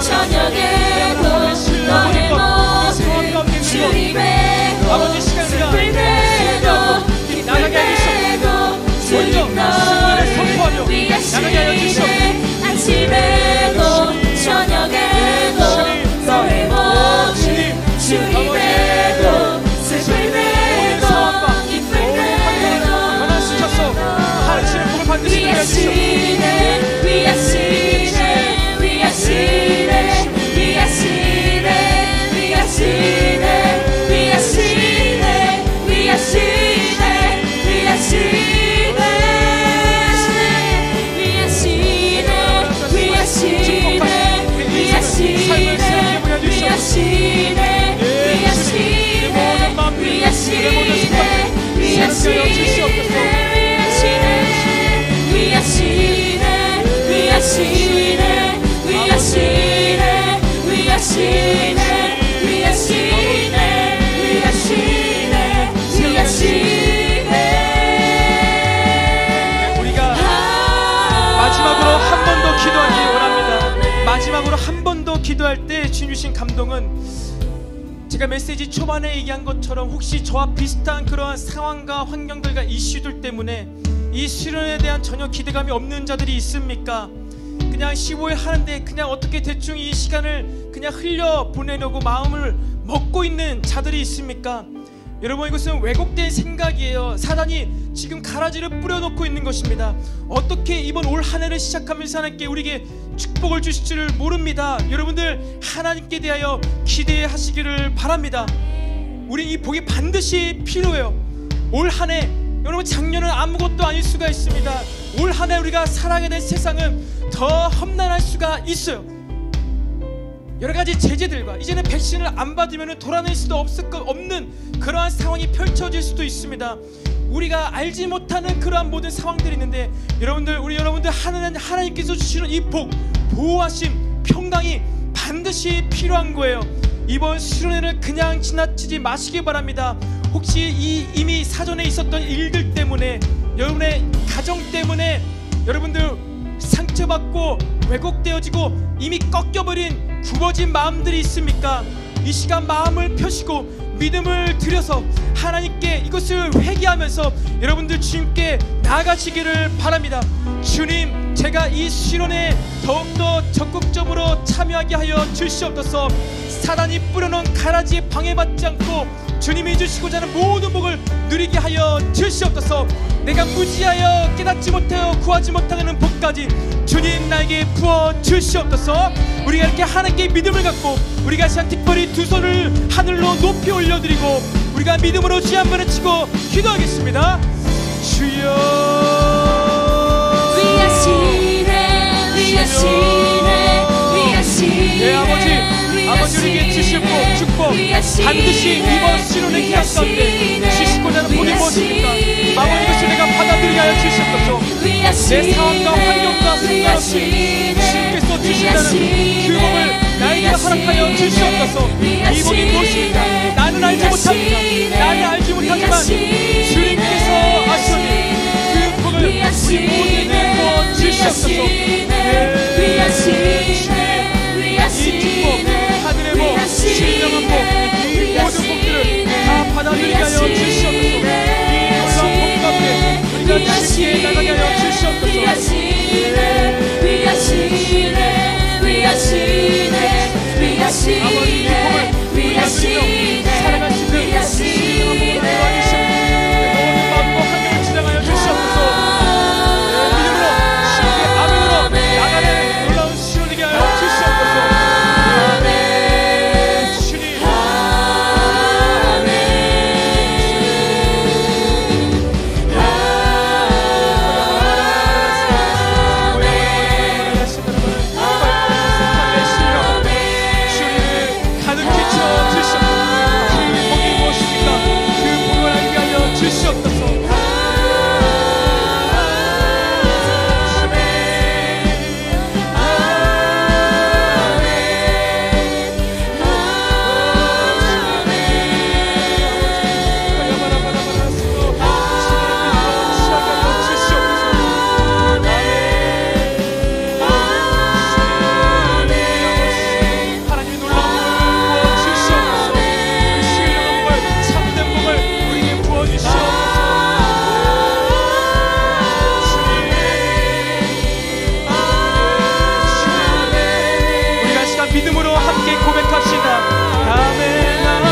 저녁에도 너의 모든 주님의 아버지 시간이라 나가게 하시옵소서. 주님 너를 나가게 하여 주시옵소서. 아침에도 저녁에도 너의 모든 주님의 슬플 때도 기쁠 때도 변화시켜서 하나님의 복을 받으시게 해주시옵소서. 우리가 마지막으로 한 번 더 기도하기 원합니다. 마지막으로 한 번 더 기도할 때 주님 주신 감동은, 제가 메시지 초반에 얘기한 것처럼 혹시 저와 비슷한 그러한 상황과 환경들과 이슈들 때문에 이 수련에 대한 전혀 기대감이 없는 자들이 있습니까? 그냥 15일 하는데 그냥 어떻게 대충 이 시간을 그냥 흘려 보내려고 마음을 먹고 있는 자들이 있습니까? 여러분, 이것은 왜곡된 생각이에요. 사단이 지금 가라지를 뿌려놓고 있는 것입니다. 어떻게 이번 올 한 해를 시작하면서 하나님께 우리에게 축복을 주실 줄 모릅니다. 여러분들 하나님께 대하여 기대하시기를 바랍니다. 우리 이 복이 반드시 필요해요. 올 한 해, 여러분 작년은 아무것도 아닐 수가 있습니다. 올 한 해 우리가 살아가게 된 세상은 더 험난할 수가 있어요. 여러 가지 제재들과 이제는 백신을 안 받으면 돌아낼 수도 없는 그러한 상황이 펼쳐질 수도 있습니다. 우리가 알지 못하는 그러한 모든 상황들이 있는데 우리 여러분들 하나님께서 주시는 이 복, 보호하심, 평강이 반드시 필요한 거예요. 이번 수련회를 그냥 지나치지 마시기 바랍니다. 혹시 이미 사전에 있었던 일들 때문에, 여러분의 가정 때문에 여러분들 상처받고 왜곡되어지고 이미 꺾여버린 굽어진 마음들이 있습니까? 이 시간 마음을 펴시고 믿음을 들여서 하나님께 이것을 회개하면서 여러분들 주님께 나아가시기를 바랍니다. 주님, 제가 이 수련회에 더욱더 적극적으로 참여하게 하여 주시옵소서. 사단이 뿌려놓은 가라지에 방해받지 않고 주님이 주시고자 하는 모든 복을 누리게 하여 주시옵소서. 내가 무지하여 깨닫지 못하여 구하지 못하는 복까지 주님 나에게 부어 주시옵소서. 우리가 이렇게 하나님께 믿음을 갖고 우리가 시간 특별히 두 손을 하늘로 높이 올려드리고 우리가 믿음으로 주여 한 번을 치고 기도하겠습니다. 주여, 위하시네, 위하시네, 위하시네. 아버지 우리에게 주실 축복 반드시 이번 수련회 기간 가운데 주시고자 하는 복이 무엇입니까? 아버지, 이것을 내가 받아들이게 하여 주시옵소서. 내 상황과 환경과 상관없이 주님께서 주신다는 그 복을 나에게 허락하여 주시옵소서. 이 복이 무엇입니까? 나는 알지 못합니다. 나는 알지 못하지만 주님께서 아시오니 그 복을 우리 모두에게 부어 주시옵소서. 이 축복, 하늘의 복, 신령한 복, 이 모든 복들을 다 받아들이게 하여 주시옵소서. 이 놀라운 복 가운데 우리가 주님께 나가게 하여 주시옵소서. 아버지, 이 복을 우리가 누리며 살아갈 수 있는 신령한 복을 도와주시옵소서. 모든 마음과 환경을 지정하여 주시옵소서. 믿음으로 주님께 아멘으로 나가는 놀라운 시련이 되게 하여 주시옵소서. 믿음으로 함께 고백합시다. 아멘, 아멘,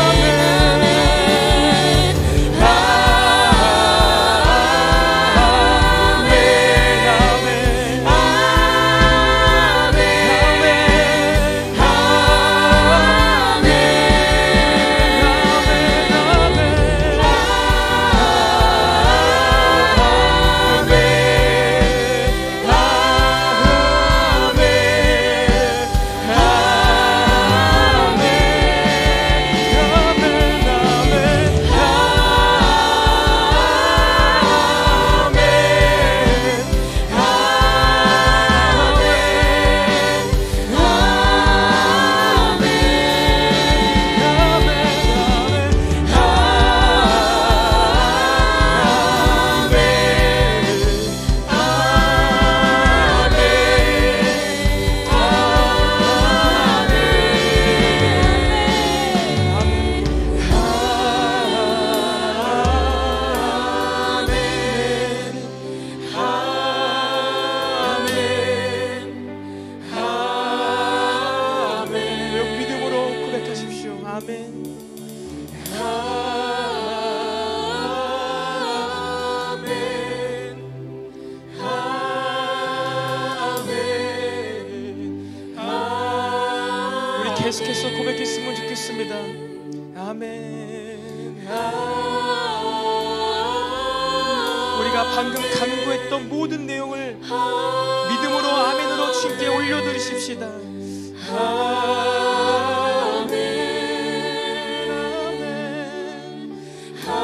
아멘, 아멘, 계속해서 고백했으면 좋겠습니다. 아멘. 우리가 방금 간구했던 모든 내용을 믿음으로 아멘으로 주님께 올려드리십시다. 아멘, 아멘, 아멘.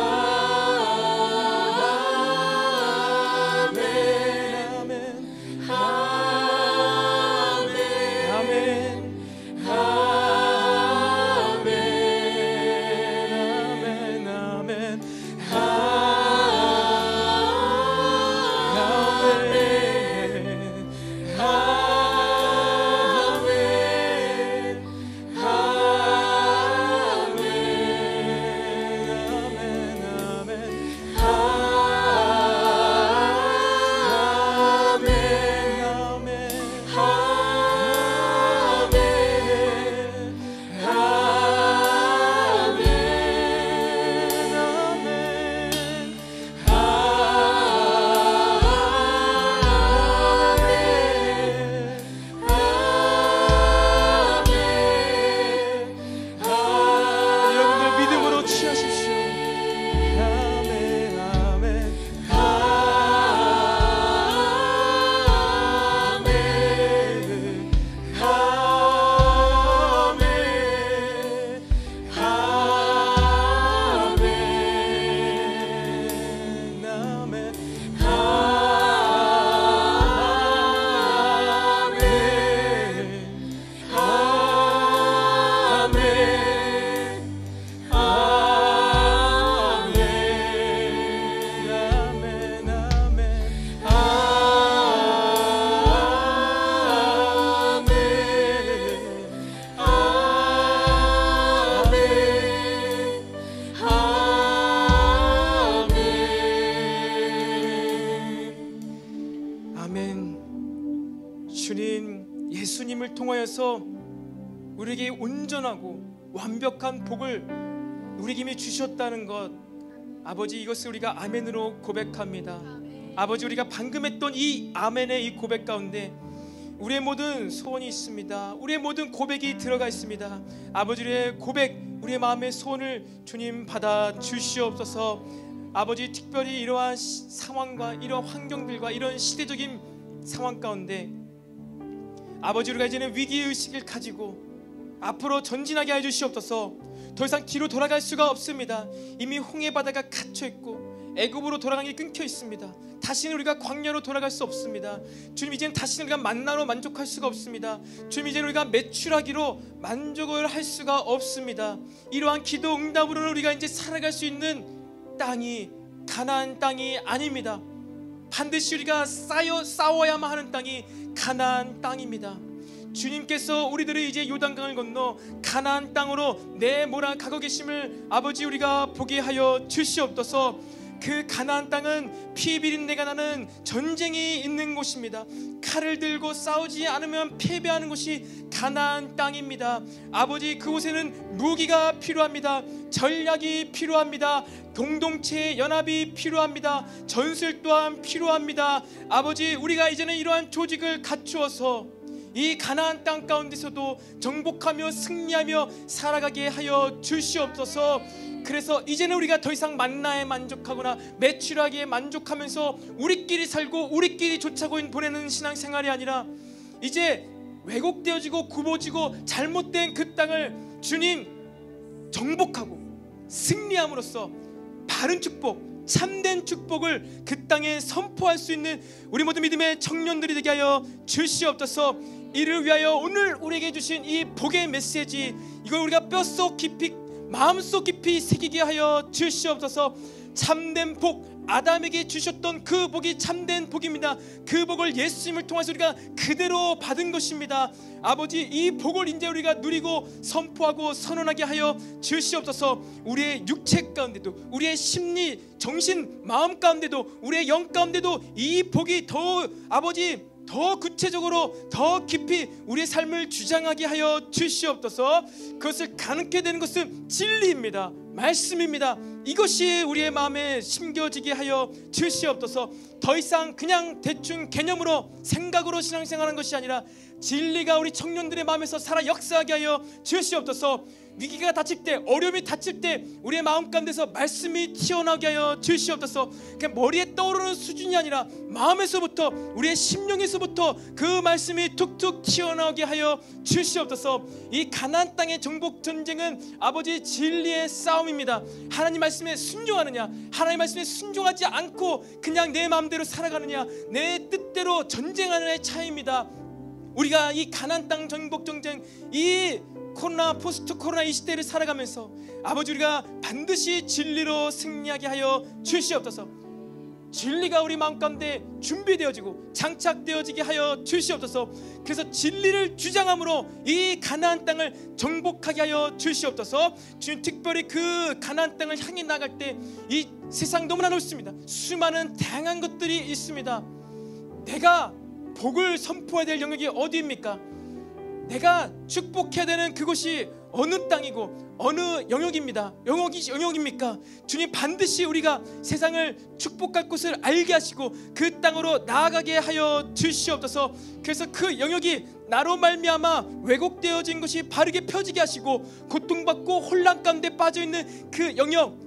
통하여서 우리에게 온전하고 완벽한 복을 우리에게 이미 주셨다는 것, 아버지, 이것을 우리가 아멘으로 고백합니다. 아버지, 우리가 방금 했던 이 아멘의 이 고백 가운데 우리의 모든 소원이 있습니다. 우리의 모든 고백이 들어가 있습니다. 아버지, 우리의 고백, 우리의 마음의 소원을 주님 받아 주시옵소서. 아버지, 특별히 이러한 상황과 이러한 환경들과 이런 시대적인 상황 가운데 아버지, 우리가 이제는 위기의식을 가지고 앞으로 전진하게 해주시옵소서. 더 이상 뒤로 돌아갈 수가 없습니다. 이미 홍해 바다가 갇혀있고 애굽으로 돌아가는 게 끊겨 있습니다. 다시는 우리가 광야로 돌아갈 수 없습니다. 주님, 이제는 다시는 우리가 만나로 만족할 수가 없습니다. 주님, 이제는 우리가 매출하기로 만족을 할 수가 없습니다. 이러한 기도 응답으로는 우리가 이제 살아갈 수 있는 땅이 가나안 땅이 아닙니다. 반드시 우리가 싸워야만 하는 땅이 가나안 땅입니다. 주님께서 우리들을 이제 요단강을 건너 가나안 땅으로 내몰아 가고 계심을 아버지, 우리가 보게 하여 주시옵소서. 그 가나안 땅은 피 비린내가 나는 전쟁이 있는 곳입니다. 칼을 들고 싸우지 않으면 패배하는 곳이 가나안 땅입니다. 아버지, 그곳에는 무기가 필요합니다. 전략이 필요합니다. 공동체의 연합이 필요합니다. 전술 또한 필요합니다. 아버지, 우리가 이제는 이러한 조직을 갖추어서 이 가나안 땅 가운데서도 정복하며 승리하며 살아가게 하여 주시옵소서. 그래서 이제는 우리가 더 이상 만나에 만족하거나 매출하기에 만족하면서 우리끼리 살고 우리끼리 쫓아고 보내는 신앙생활이 아니라 이제 왜곡되어지고 굽어지고 잘못된 그 땅을 주님 정복하고 승리함으로써 바른 축복, 참된 축복을 그 땅에 선포할 수 있는 우리 모든 믿음의 청년들이 되게 하여 주시옵소서. 이를 위하여 오늘 우리에게 주신 이 복의 메시지, 이걸 우리가 뼛속 깊이 마음속 깊이 새기게 하여 주시옵소서. 참된 복, 아담에게 주셨던 그 복이 참된 복입니다. 그 복을 예수님을 통해서 우리가 그대로 받은 것입니다. 아버지, 이 복을 이제 우리가 누리고 선포하고 선언하게 하여 주시옵소서. 우리의 육체 가운데도, 우리의 심리, 정신, 마음 가운데도, 우리의 영 가운데도 이 복이 더 아버지 더 구체적으로 더 깊이 우리의 삶을 주장하게 하여 주시옵소서. 그것을 가능케 되는 것은 진리입니다. 말씀입니다. 이것이 우리의 마음에 심겨지게 하여 주시옵소서. 더 이상 그냥 대충 개념으로 생각으로 신앙생활하는 것이 아니라 진리가 우리 청년들의 마음에서 살아 역사하게 하여 주시옵소서. 위기가 닥칠 때, 어려움이 닥칠 때 우리의 마음 가운데서 말씀이 튀어나오게 하여 주시옵소서. 그냥 머리에 떠오르는 수준이 아니라 마음에서부터, 우리의 심령에서부터 그 말씀이 툭툭 튀어나오게 하여 주시옵소서. 이 가나안 땅의 정복 전쟁은 아버지 진리의 싸움입니다. 하나님 말씀에 순종하느냐, 하나님 말씀에 순종하지 않고 그냥 내 마음대로 살아가느냐, 내 뜻대로 전쟁하느냐의 차이입니다. 우리가 이 가나안 땅 정복 전쟁, 이 코로나, 포스트 코로나 이 시대를 살아가면서 아버지, 우리가 반드시 진리로 승리하게 하여 주시옵소서. 진리가 우리 마음 가운데 준비되어지고 장착되어지게 하여 주시옵소서. 그래서 진리를 주장함으로 이 가나안 땅을 정복하게 하여 주시옵소서. 주님, 특별히 그 가나안 땅을 향해 나갈 때 이 세상 너무나 넓습니다. 수많은 다양한 것들이 있습니다. 내가 복을 선포해야 될 영역이 어디입니까? 내가 축복해야 되는 그곳이 어느 땅이고 어느 영역입니까? 주님, 반드시 우리가 세상을 축복할 곳을 알게 하시고 그 땅으로 나아가게 하여 주시옵소서. 그래서 그 영역이 나로 말미암아 왜곡되어진 것이 바르게 펴지게 하시고 고통받고 혼란 가운데 빠져있는 그 영역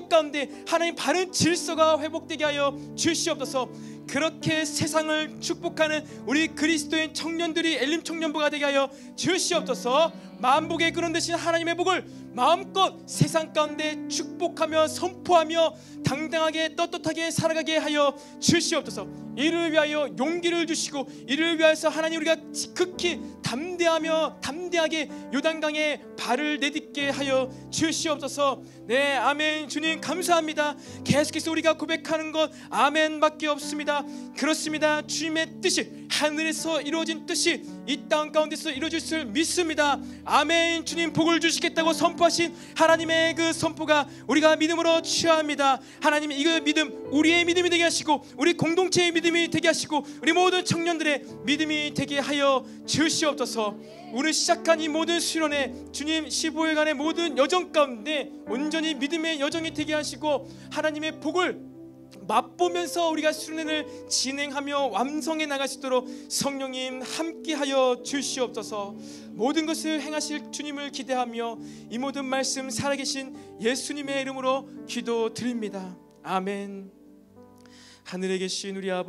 가운데 하나님 바른 질서가 회복되게 하여 주시옵소서. 그렇게 세상을 축복하는 우리 그리스도인 청년들이 엘림 청년부가 되게 하여 주시옵소서. 만복의 근원 되신 하나님의 복을 마음껏 세상 가운데 축복하며 선포하며 당당하게 떳떳하게 살아가게 하여 주시옵소서. 이를 위하여 용기를 주시고 이를 위해서 하나님, 우리가 극히 담대하게 요단강에 발을 내딛게 하여 주시옵소서. 네, 아멘. 주님 감사합니다. 계속해서 우리가 고백하는 것 아멘밖에 없습니다. 그렇습니다. 주님의 뜻이, 하늘에서 이루어진 뜻이 이 땅 가운데서 이루어질 줄 믿습니다. 아멘. 주님 복을 주시겠다고 선포하신 하나님의 그 선포가 우리가 믿음으로 취합니다. 하나님 이 믿음 우리의 믿음이 되게 하시고 우리 공동체의 믿음이 되게 하시고 우리 모든 청년들의 믿음이 되게 하여 주시옵소서. 오늘 시작한 이 모든 수련회 주님 15일간의 모든 여정 가운데 온전히 믿음의 여정이 되게 하시고 하나님의 복을 맛보면서 우리가 수련회를 진행하며 완성해 나갈 수 있도록 성령님 함께하여 주시옵소서. 모든 것을 행하실 주님을 기대하며 이 모든 말씀 살아계신 예수님의 이름으로 기도드립니다. 아멘. 하늘에 계신 우리 아버지